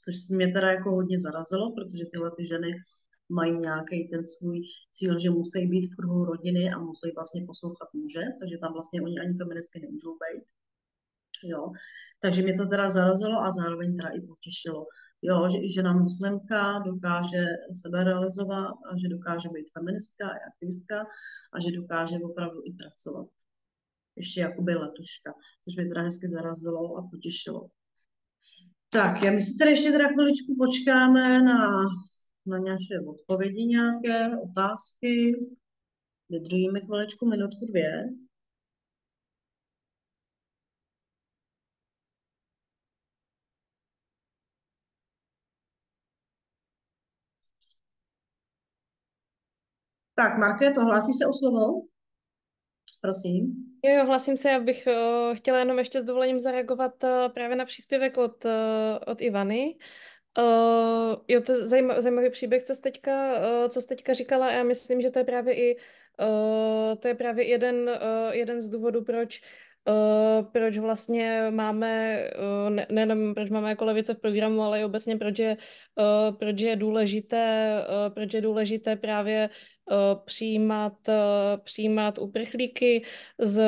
Což se mě teda jako hodně zarazilo, protože tyhle ty ženy mají nějaký ten svůj cíl, že musí být v kruhu rodiny a musí vlastně poslouchat muže, takže tam vlastně oni ani feministky nemůžou být. Jo. Takže mě to teda zarazilo a zároveň teda i potěšilo. Jo, že i žena muslimka dokáže sebe realizovat a že dokáže být feministka a aktivistka a že dokáže opravdu i pracovat. Ještě jakoby letuška, což mě teda hezky zarazilo a potěšilo. Tak, my si tady ještě teda chviličku počkáme na nějaké odpovědi, nějaké otázky. Vydržíme chviličku, minutku, dvě. Tak, Markéto, hlásíš se o slovo? Prosím. Jo, hlasím se, já bych chtěla jenom ještě s dovolením zareagovat právě na příspěvek od Ivany. Jo, to je zajímavý příběh, co jsi teďka říkala. Já myslím, že to je právě to je právě jeden z důvodů, proč vlastně máme, nejenom proč máme jako levice v programu, ale i obecně proč je důležité, právě přijímat uprchlíky z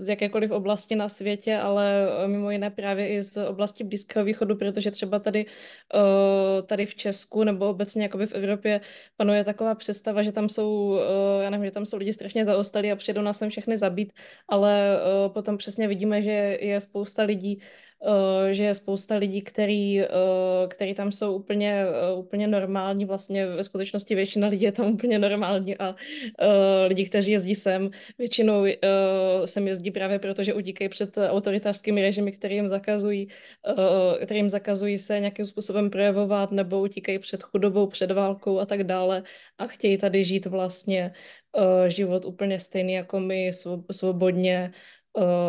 jakékoliv oblasti na světě, ale mimo jiné právě i z oblasti Blízkého východu, protože třeba tady v Česku nebo obecně jakoby v Evropě panuje taková představa, že tam jsou, já nevím, že tam jsou lidi strašně zaostalí a přijedou nás sem všechny zabít, ale potom přesně vidíme, že je spousta lidí, který tam jsou úplně normální, vlastně ve skutečnosti většina lidí je tam úplně normální a lidi, kteří jezdí sem, většinou sem jezdí právě proto, že utíkají před autoritářskými režimy, kterým zakazují se nějakým způsobem projevovat nebo utíkají před chudobou, před válkou a tak dále a chtějí tady žít vlastně život úplně stejný jako my, svobodně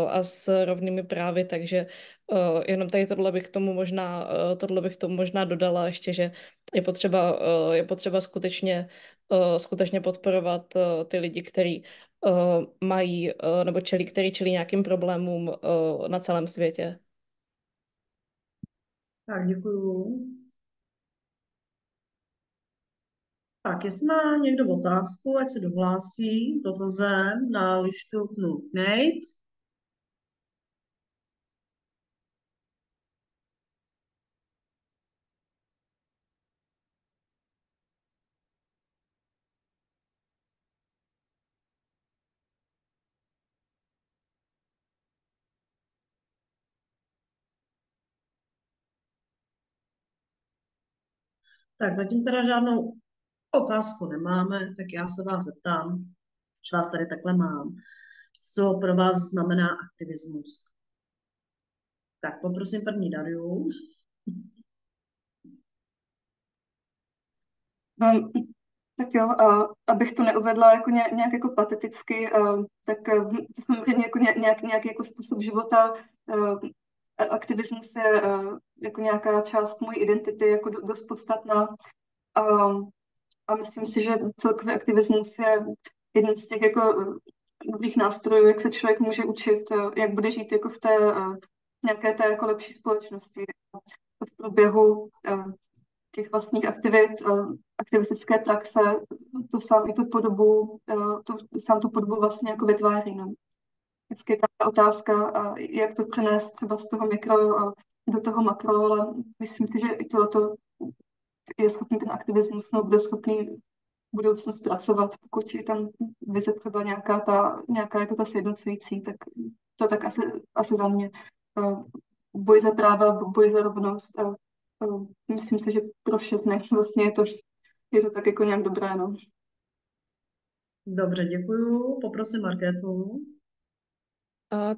a s rovnými právy, takže jenom tady tohle bych tomu možná dodala ještě, že je potřeba skutečně podporovat ty lidi, kteří mají nebo který čelí nějakým problémům na celém světě. Tak, děkuju. Tak, jestli má někdo otázku, ať se dohlásí, dotazem na lištu Knut Nate. Tak zatím teda žádnou otázku nemáme, tak já se vás zeptám, když vás tady takhle mám, co pro vás znamená aktivismus. Tak poprosím první Dariu. Um, tak jo, abych to neuvedla jako nějak jako pateticky, tak to samozřejmě jako nějaký jako způsob života. Aktivismus je jako nějaká část mojí identity, jako dost podstatná. Um, A myslím si, že celkový aktivismus je jeden z těch jako dobrých nástrojů, jak se člověk může učit, jak bude žít jako v té nějaké té jako lepší společnosti. V průběhu těch vlastních aktivit, aktivistické praxe, to sám i tu podobu, sám tu podobu vlastně jako vytváří. No. Vždycky je ta otázka, jak to přenést třeba z toho mikro do toho makro, ale myslím si, že i to je schopný ten aktivismus, no, bude schopný budoucnu zpracovat, pokud je tam vize třeba nějaká jako ta sjednocující, tak to tak asi za mě. Boj za práva, boj za rovnost a myslím si, že pro všechny vlastně je to tak jako nějak dobré, no. Dobře, děkuju. Poprosím Markétu.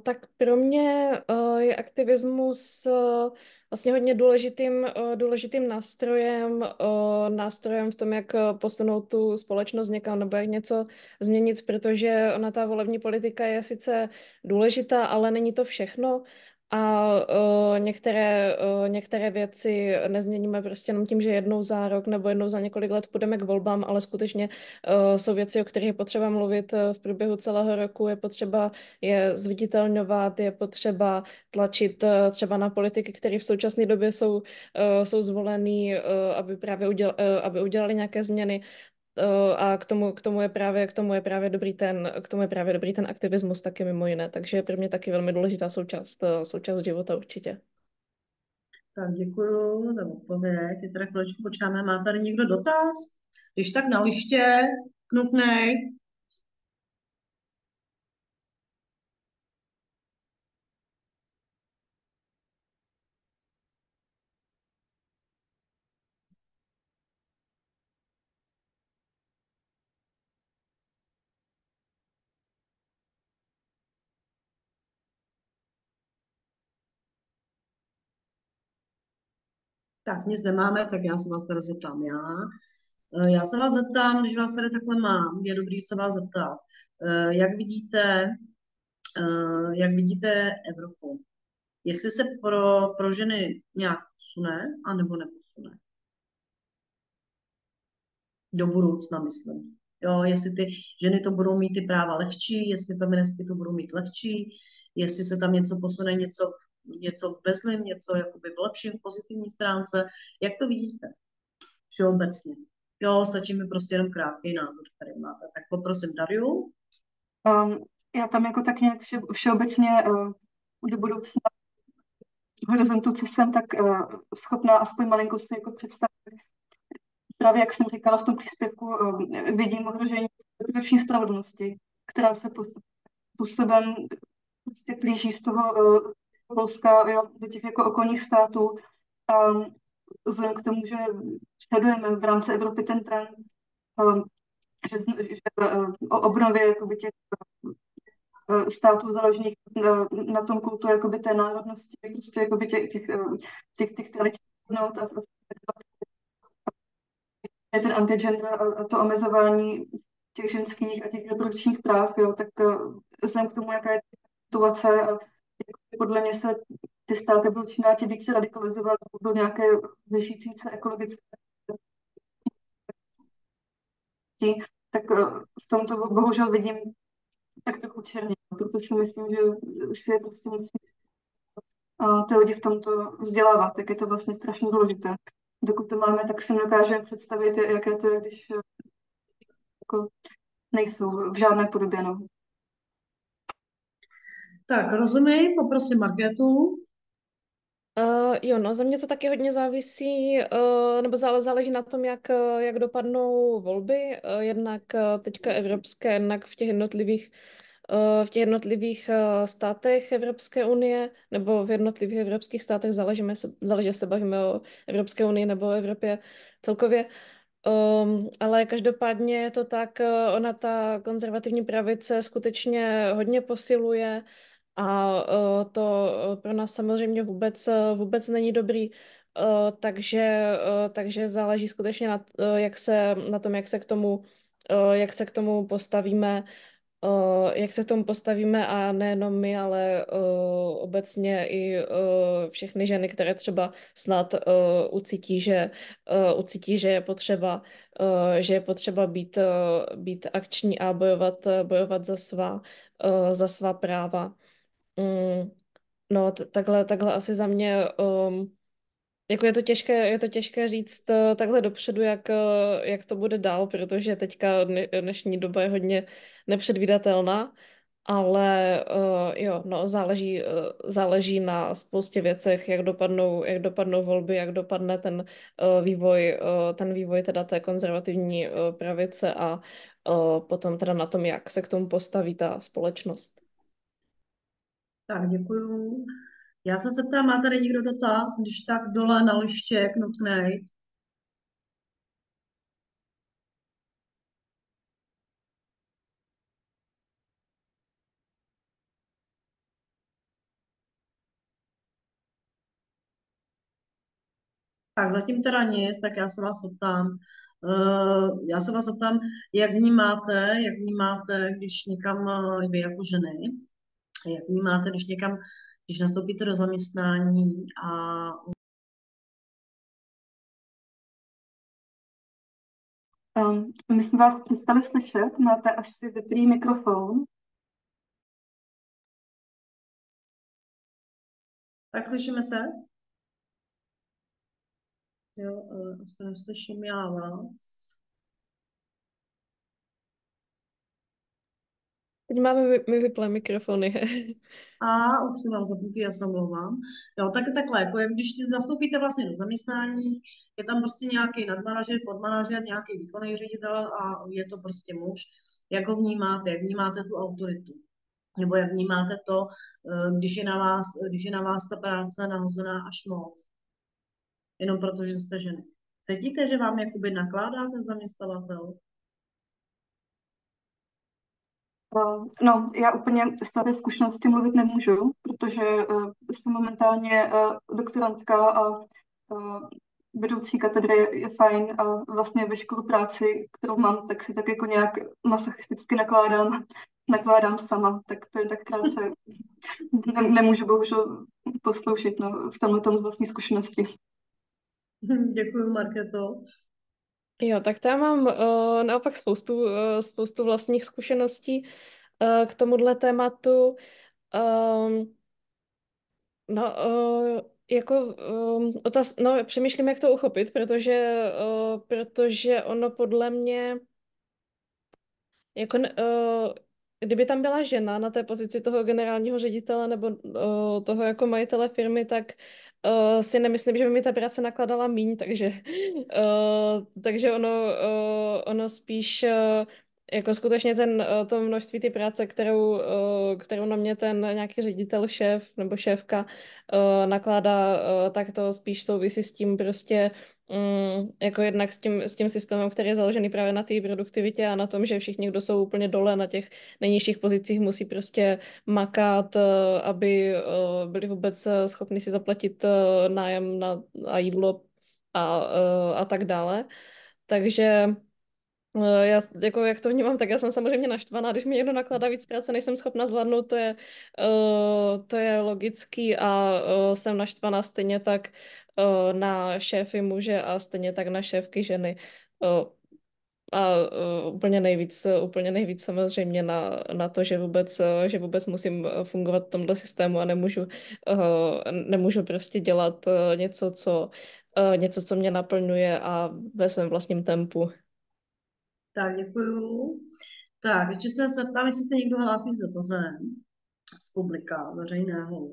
Tak pro mě je aktivismus vlastně hodně důležitým nástrojem v tom, jak posunout tu společnost někam nebo jak něco změnit, protože ona ta volební politika je sice důležitá, ale není to všechno. A některé věci nezměníme prostě jenom tím, že jednou za rok nebo jednou za několik let půjdeme k volbám, ale skutečně jsou věci, o kterých je potřeba mluvit v průběhu celého roku, je potřeba je zviditelňovat, je potřeba tlačit třeba na politiky, které v současné době jsou zvolený, aby udělali nějaké změny. A k tomu je právě dobrý ten aktivismus taky mimo jiné, takže je pro mě taky velmi důležitá součást života určitě. Tak děkuju za odpověď. Teď teda chviličku počkáme. Má tady někdo dotaz? Když tak na liště, knuknej. Tak nic nemáme, tak já se vás teda zeptám já. Já se vás zeptám, když vás tady takhle mám, je dobrý se vás zeptat, jak vidíte Evropu? Jestli se pro ženy nějak posune, anebo neposune. Do budoucna, myslím. Jo, jestli ty ženy to budou mít ty práva lehčí, jestli feministky to budou mít lehčí, jestli se tam něco posune, něco ve zlým, něco jakoby v lepším, pozitivní stránce. Jak to vidíte? Všeobecně. Jo, stačí mi prostě jenom krátký názor, který máte. Tak poprosím Dariu. Já tam jako tak nějak všeobecně do budoucna horizontu, co jsem tak schopná aspoň malinko si jako představit. Právě jak jsem říkala v tom příspěvku, vidím ohrožení reprodukční spravedlnosti, která se způsobem prostě blíží z toho Polska, jo, do těch jako okolních států. Vzhledem k tomu, že sledujeme v rámci Evropy ten trend, že o obnově jakoby těch států založených na tom kultu jakoby té národnosti, prostě jakoby těch tradičních hodnot a ten antigender a to omezování těch ženských a těch reprodukčních práv, jo, tak vzhledem k tomu, jaká je situace, a podle mě se ty státy budou čím dál tím více radikalizovat do nějaké vyšší se ekologické, tak v tomto bohužel vidím tak trochu černě, proto si myslím, že si je prostě musí ty lidi v tomto vzdělávat, tak je to vlastně strašně důležité. Dokud to máme, tak si nedokážeme představit, jaké to je, když jako nejsou v žádné podobě. No. Tak, rozumím, poprosím Markétu. Jo, no, za mě to taky hodně závisí, nebo záleží na tom, jak dopadnou volby, jednak teďka evropské, jednak v těch jednotlivých v těch jednotlivých státech Evropské unie, nebo v jednotlivých evropských státech, záleží, jestli se bavíme o Evropské unii nebo o Evropě celkově. Ale každopádně je to tak, ona ta konzervativní pravice skutečně hodně posiluje a to pro nás samozřejmě vůbec není dobrý. Takže záleží skutečně na tom, jak se k tomu postavíme, jak se k tomu postavíme a nejenom my, ale obecně i všechny ženy, které třeba snad ucítí, že je potřeba být akční a bojovat za svá práva. Mm, no, takhle asi za mě. Jako je to těžké říct takhle dopředu, jak to bude dál, protože teďka dnešní doba je hodně nepředvídatelná, ale jo, no, záleží na spoustě věcech, jak dopadnou volby, jak dopadne ten vývoj teda té konzervativní pravice a potom teda na tom, jak se k tomu postaví ta společnost. Tak, děkuju. Já se zeptám, má tady někdo dotaz? Když tak dole na liště knuknej. Tak zatím teda nic, tak já se vás zeptám. Jak vnímáte, když někam vy jako ženy, jak vnímáte, když nastoupíte do zaměstnání a My jsme vás přestali slyšet, máte asi vypný mikrofon. tak slyšíme se? Jo, asi neslyším já vás. Teď máme my vyplé mikrofony. A už jsem vám zapnutý, já se omlouvám. Jo, tak takhle, jako jak když nastoupíte vlastně do zaměstnání, je tam prostě nějaký nadmanažer, podmanažer, nějaký výkonný ředitel a je to prostě muž. Jak ho vnímáte, jak vnímáte tu autoritu? Nebo jak vnímáte to, když je na vás ta práce nahozená až moc? Jenom proto, že jste ženy. Cítíte, že vám jakoby nakládá ten zaměstnavatel? No, já úplně z té zkušenosti mluvit nemůžu, protože jsem momentálně doktorantka a vedoucí katedry je fajn a vlastně veškerou práci, kterou mám, tak si tak jako nějak masochisticky nakládám sama, tak to je tak krátce. Nemůžu bohužel posloušet v tomhle z vlastní zkušenosti. Děkuji, Markéto. Jo, tak to já mám naopak spoustu vlastních zkušeností k tomuhle tématu. No, no, přemýšlím, jak to uchopit, protože ono podle mě jako, kdyby tam byla žena na té pozici toho generálního ředitele nebo toho jako majitele firmy, tak si nemyslím, že by mi ta práce nakladala míň, takže ono spíš jako skutečně to množství ty práce, kterou na mě ten nějaký ředitel, šéf nebo šéfka nakládá, tak to spíš souvisí s tím prostě jako jednak s tím systémem, který je založený právě na té produktivitě a na tom, že všichni, kdo jsou úplně dole na těch nejnižších pozicích, musí prostě makat, aby byli vůbec schopni si zaplatit nájem a jídlo a tak dále. Takže já, jako jak to vnímám, tak já jsem samozřejmě naštvaná, když mi někdo nakládá víc práce, než jsem schopna zvládnout, to je logický a jsem naštvaná stejně tak na šéfy muže a stejně tak na šéfky ženy. A úplně nejvíc samozřejmě na to, že vůbec musím fungovat v tomto systému a nemůžu prostě dělat něco, co mě naplňuje a ve svém vlastním tempu. Tak, děkuju. Tak, ještě se zeptám, jestli se někdo hlásí s dotazem z publika veřejného.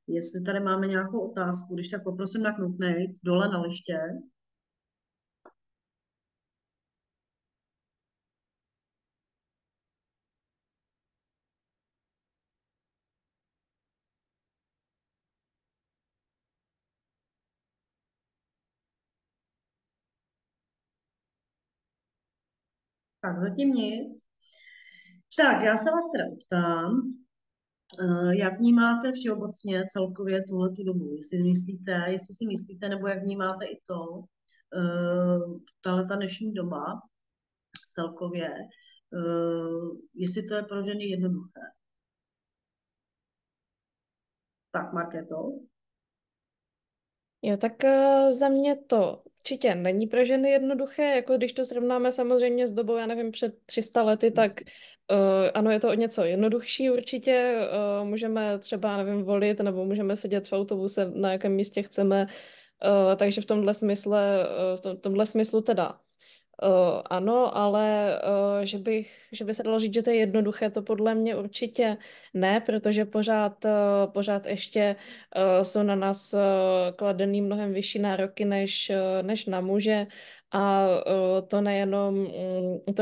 Jestli tady máme nějakou otázku, když tak poprosím naknuknejt dole na liště. Tak zatím nic. Tak, já se vás teda ptám, jak vnímáte všeobecně celkově tuhletu dobu? Jestli si myslíte, nebo jak vnímáte i to, tahle ta dnešní doba celkově, jestli to je pro ženy jednoduché. Tak, Markéto. Jo, tak za mě to určitě není pro ženy jednoduché, jako když to srovnáme samozřejmě s dobou, já nevím, před 300 lety, tak ano, je to o něco jednodušší určitě, můžeme třeba, nevím, volit, nebo můžeme sedět v autobuse, na jakém místě chceme, takže v tomhle smysle, v tomhle smyslu teda ano, ale že by se dalo říct, že to je jednoduché, to podle mě určitě ne, protože pořád ještě jsou na nás kladený mnohem vyšší nároky než na muže. A to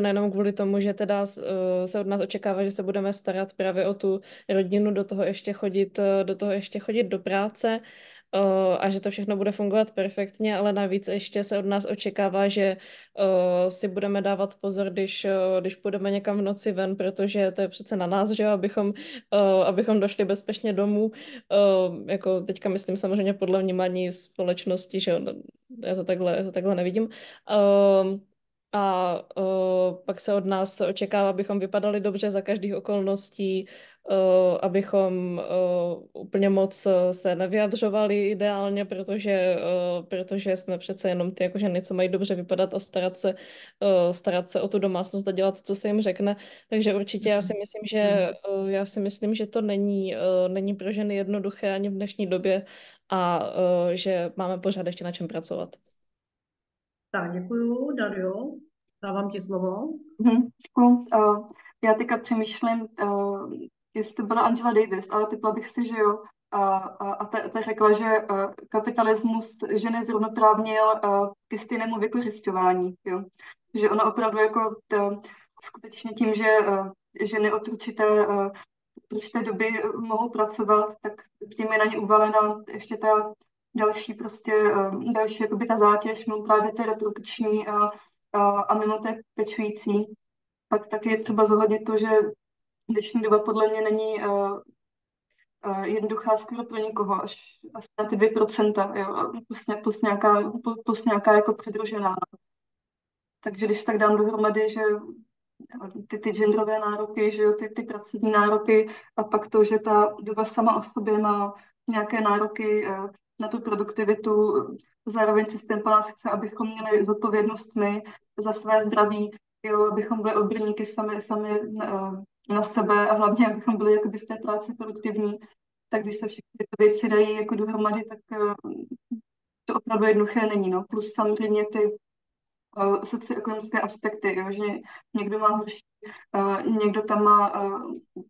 nejenom kvůli tomu, že teda se od nás očekává, že se budeme starat právě o tu rodinu, do toho ještě chodit do práce, a že to všechno bude fungovat perfektně, ale navíc ještě se od nás očekává, že si budeme dávat pozor, když půjdeme někam v noci ven, protože to je přece na nás, že jo, abychom došli bezpečně domů. Jako teďka myslím samozřejmě podle vnímání společnosti, že jo, no, já to takhle nevidím. A pak se od nás očekává, abychom vypadali dobře za každých okolností, abychom úplně moc se nevyjadřovali ideálně, protože jsme přece jenom ty jako ženy, co mají dobře vypadat a starat se o tu domácnost a dělat to, co se jim řekne. Takže určitě já si myslím, že to není pro ženy jednoduché ani v dnešní době a že máme pořád ještě na čem pracovat. Tak, děkuju, Dario. Dávám ti slovo. Děkuju. Já teďka přemýšlím, jestli to byla Angela Davis, ale typla bych si, že jo. A ta řekla, že kapitalismus ženy zrovnoprávnil ke stejnému vykořisťování. Jo. Že ona opravdu jako skutečně tím, že ženy od určité doby mohou pracovat, tak tím je na ně uvalena ještě ta další jakoby ta zátěž, no právě té reprodukční a mimo té pečující. Pak taky je třeba zohlednit to, že dnešní doba podle mě není jednoduchá skoro pro nikoho, až na ty 2%, jo, a plus nějaká jako přidružená. Takže když tak dám dohromady, že ty genderové nároky, že jo, ty pracovní nároky a pak to, že ta doba sama o sobě má nějaké nároky na tu produktivitu, zároveň systém po nás chce, abychom měli zodpovědnost my za své zdraví, jo, abychom byli odborníky sami na sebe a hlavně, abychom byli jakoby v té práci produktivní. Tak když se všechny ty věci dají jako dohromady, tak to opravdu jednoduché není. No. Plus samozřejmě ty socioekonomické aspekty, jo, že někdo má horší, někdo tam má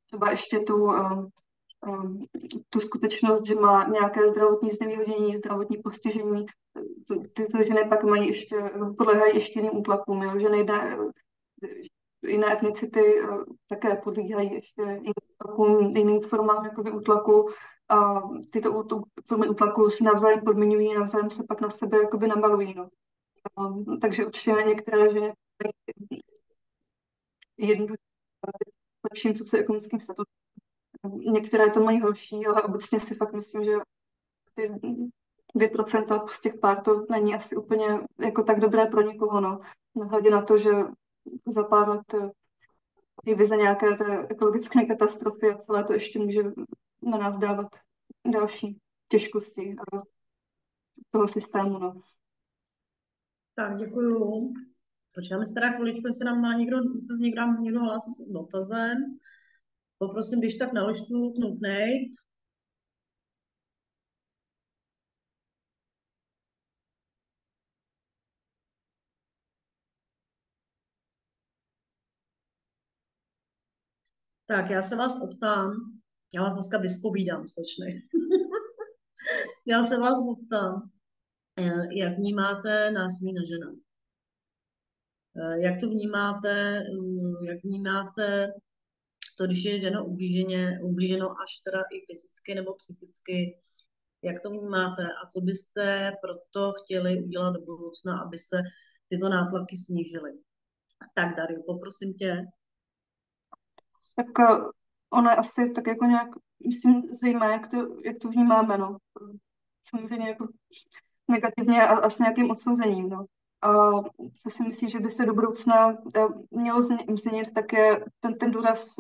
třeba ještě tu skutečnost, že má nějaké zdravotní znevýhodnění, zdravotní postižení. Tyto ženy pak mají ještě, podléhají ještě jiným útlakům, jo, že jiné etnicity také podléhají ještě jiným formám jakoby útlaku. A tyto formy útlaku se navzájem podmiňují, navzájem se pak na sebe jakoby namalují. No. Takže určitě některé ženy jednoduše lepším socioekonomickým statutem. Některé to mají horší, ale obecně si fakt myslím, že ty 2% z těch pár to není asi úplně jako tak dobré pro někoho. No. Nehledě na to, že za pár let je vize nějaké té ekologické katastrofy a celé to ještě může na nás dávat další těžkosti toho systému. No. Tak, děkuju. Počkáme se teda chviličku, jestli nám má někdo hlásí s dotazem. Poprosím, když tak na lištu knuknejt. Tak, já se vás optám. Já vás dneska vyspovídám, slečny. Já se vás optám, jak vnímáte násilí na ženách? Jak to vnímáte, jak vnímáte to, když je žena ublíženo až teda i fyzicky nebo psychicky, jak to vnímáte a co byste proto chtěli udělat do budoucna, aby se tyto nátlaky snížily? Tak, Dario, poprosím tě. Tak ono je asi tak jako nějak, myslím, zřejmé, jak to vnímáme, no. Samozřejmě jako negativně a s nějakým odsouzením, no. A co si myslím, že by se do budoucna mělo změnit, tak je ten důraz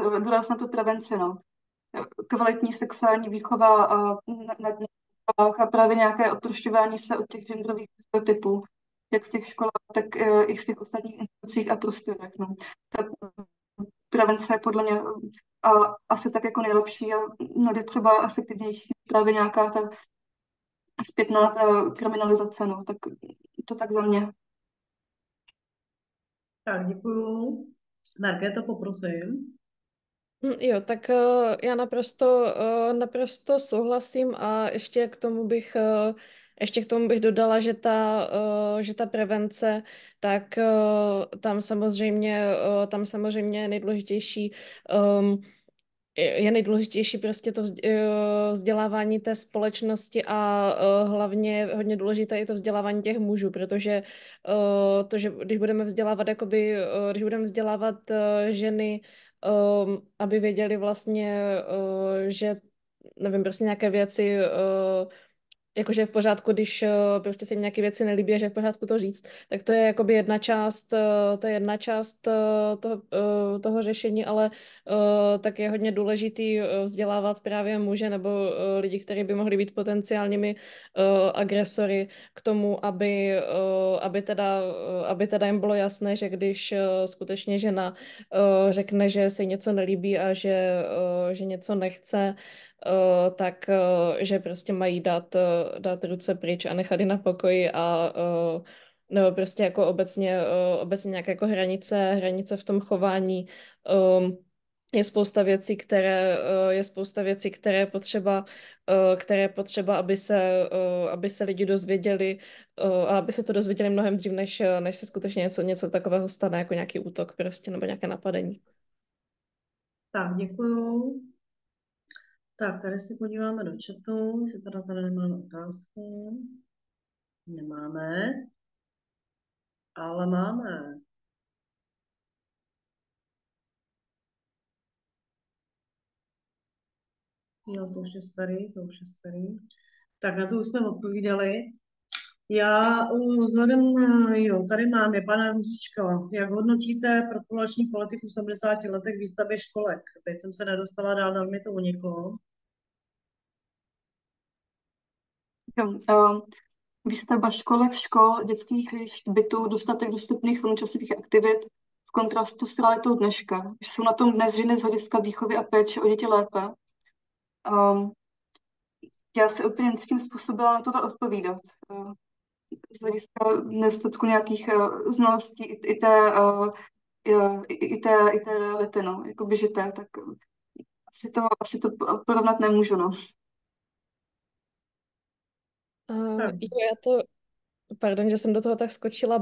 na tu prevenci, no. Kvalitní sexuální výchova a právě nějaké odprošťování se od těch genderových stereotypů, jak v těch školách, tak i v těch ostatních institucích a prostorech. No. Ta prevence je podle mě a, asi tak jako nejlepší a mnohdy třeba efektivnější právě nějaká ta zpětná kriminalizace. No. Tak to tak za mě. Tak, děkuju. Markéto, poprosím. Jo, tak já naprosto souhlasím a ještě k tomu bych dodala, že ta prevence, tak tam samozřejmě je nejdůležitější je nejdůležitější prostě to vzdělávání té společnosti a hlavně hodně důležité je to vzdělávání těch mužů, protože že když budeme vzdělávat ženy, aby věděli vlastně, že nevím, prostě nějaké věci, jakože je v pořádku, když prostě se jim nějaké věci nelíbí a že je v pořádku to říct, tak to je jakoby jedna část toho řešení, ale tak je hodně důležitý vzdělávat právě muže nebo lidi, kteří by mohli být potenciálními agresory k tomu, aby teda jim bylo jasné, že když skutečně žena řekne, že se jí něco nelíbí a že něco nechce, tak že prostě mají dát ruce pryč a nechat je na pokoji a nebo prostě jako obecně nějaké jako hranice v tom chování. Je spousta věcí, které je potřeba, aby se lidi dozvěděli a aby se to dozvěděli mnohem dřív, než se skutečně něco takového stane, jako nějaký útok prostě nebo nějaké napadení. Tak, děkuju. Tak, tady si podíváme do chatu, jestli teda tady nemáme otázku. Nemáme, ale máme. Jo, to už je starý, to už je starý. Tak na to už jsme odpovídali. Já vzhledem, jo, tady máme pana Růžička. Jak hodnotíte propulační politiku v 70 letech výstavby školek? Teď jsem se nedostala dál, dal mi to uniklo. Jo, výstavba školek, škol, dětských hřišť, bytů, dostatek dostupných volnočasových aktivit v kontrastu s realitou dneška. Jsou na tom dnes ženy z hlediska výchovy a péče o děti lépe. Um, já se úplně s tím způsobila na to odpovídat. Z hlediska nedostatku nějakých znalostí i té reality, no, jako běžité, tak asi to porovnat nemůžu, no. Tak, Pardon, že jsem do toho tak skočila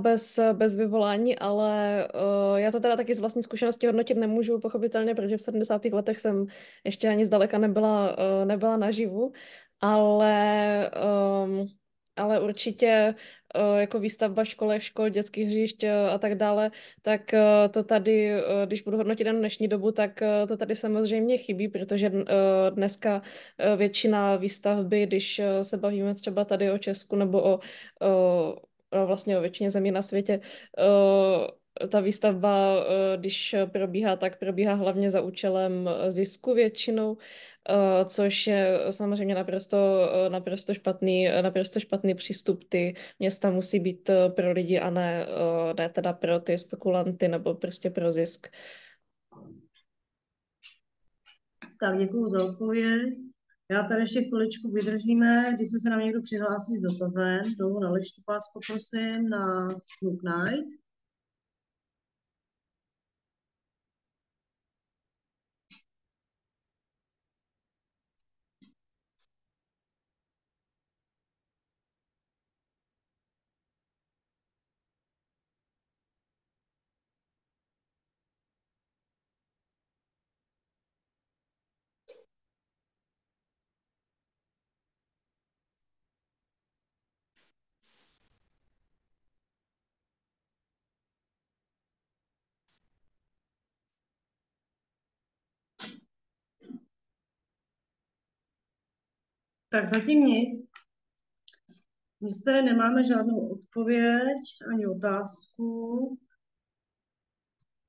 bez vyvolání, ale já to teda taky z vlastní zkušenosti hodnotit nemůžu, pochopitelně, protože v 70. letech jsem ještě ani zdaleka nebyla naživu, ale, ale určitě jako výstavba škol, dětských hřišť a tak dále, tak to tady, když budu hodnotit jen dnešní dobu, tak to tady samozřejmě chybí, protože dneska většina výstavby, když se bavíme třeba tady o Česku nebo vlastně o většině zemí na světě, ta výstavba, když probíhá, tak probíhá hlavně za účelem zisku většinou, což je samozřejmě naprosto špatný přístup. Ty města musí být pro lidi a ne teda pro ty spekulanty nebo prostě pro zisk. tak děkuju za odpověď. Já tady ještě chviličku vydržíme, když se nám někdo přihlásí s dotazem. Dlouho na lištu vás poprosím na Club Night. Tak zatím nic. My tady nemáme žádnou odpověď ani otázku.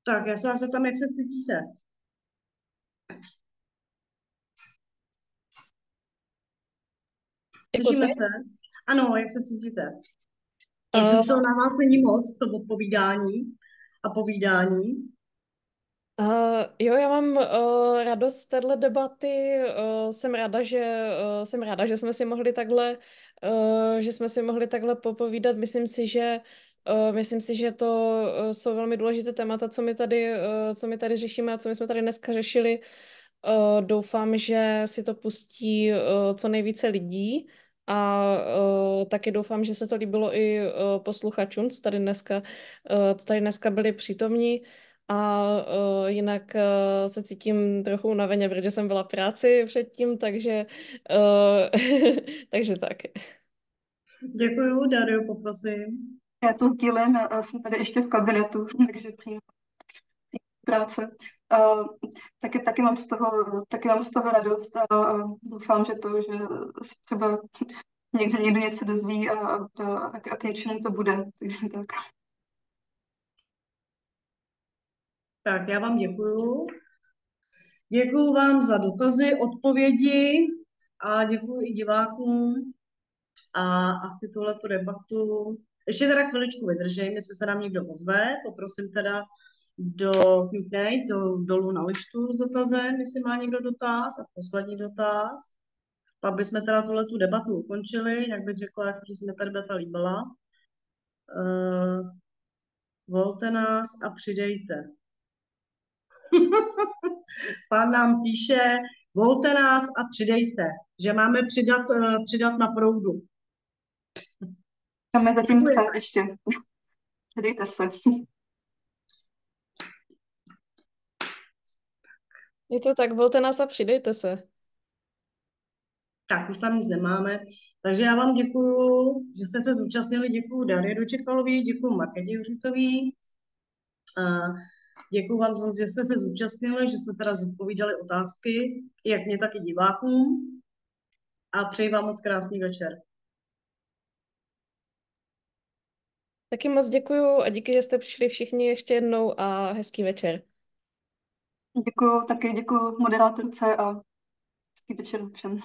Tak, já se vás zeptám, jak se cítíte. Jako Slyšíme ty? se? Ano, jak se cítíte? Jestli už to na vás není moc, to odpovídání a povídání. Jo, já mám radost z téhle debaty. Jsem ráda, že jsme si mohli takhle, popovídat. Myslím si, že to jsou velmi důležité témata, co my tady řešíme a co my jsme tady dneska řešili. Doufám, že si to pustí co nejvíce lidí a taky doufám, že se to líbilo i posluchačům, co tady dneska byli přítomní. A jinak se cítím trochu unaveně, protože jsem byla v práci předtím, takže tak. Děkuju, Dario, poprosím. Já to sdílím, já jsem tady ještě v kabinetu, takže přijím práce. Taky mám z toho radost a doufám, že se třeba někdo něco dozví a k něčemu to bude. Takže tak. Tak, já vám děkuju. Děkuju vám za dotazy, odpovědi a děkuju i divákům. A asi tuhletu debatu. Ještě teda chviličku vydržím, jestli se nám někdo ozve. Poprosím teda do Q&A, dolů na lištu s dotazem, jestli má někdo dotaz. A poslední dotaz. Pak bychom teda tuhletu debatu ukončili, jak bych řekla, jako, že se mi ta debata líbila. Volte nás a přidejte. Pán nám píše, volte nás a přidejte, že máme přidat na proudu. Máme zatím ještě. Dejte se. Je to tak, volte nás a přidejte se. Tak, už tam nic nemáme. Takže já vám děkuju, že jste se zúčastnili. Děkuju Darii Dočekalový, děkuju Markétě Juřicový. Děkuju vám, že jste se zúčastnili, že jste teda zodpovídali otázky, jak mě, tak i divákům. A přeji vám moc krásný večer. Taky moc děkuju a díky, že jste přišli všichni ještě jednou a hezký večer. Děkuju moderátorce a hezký večer všem.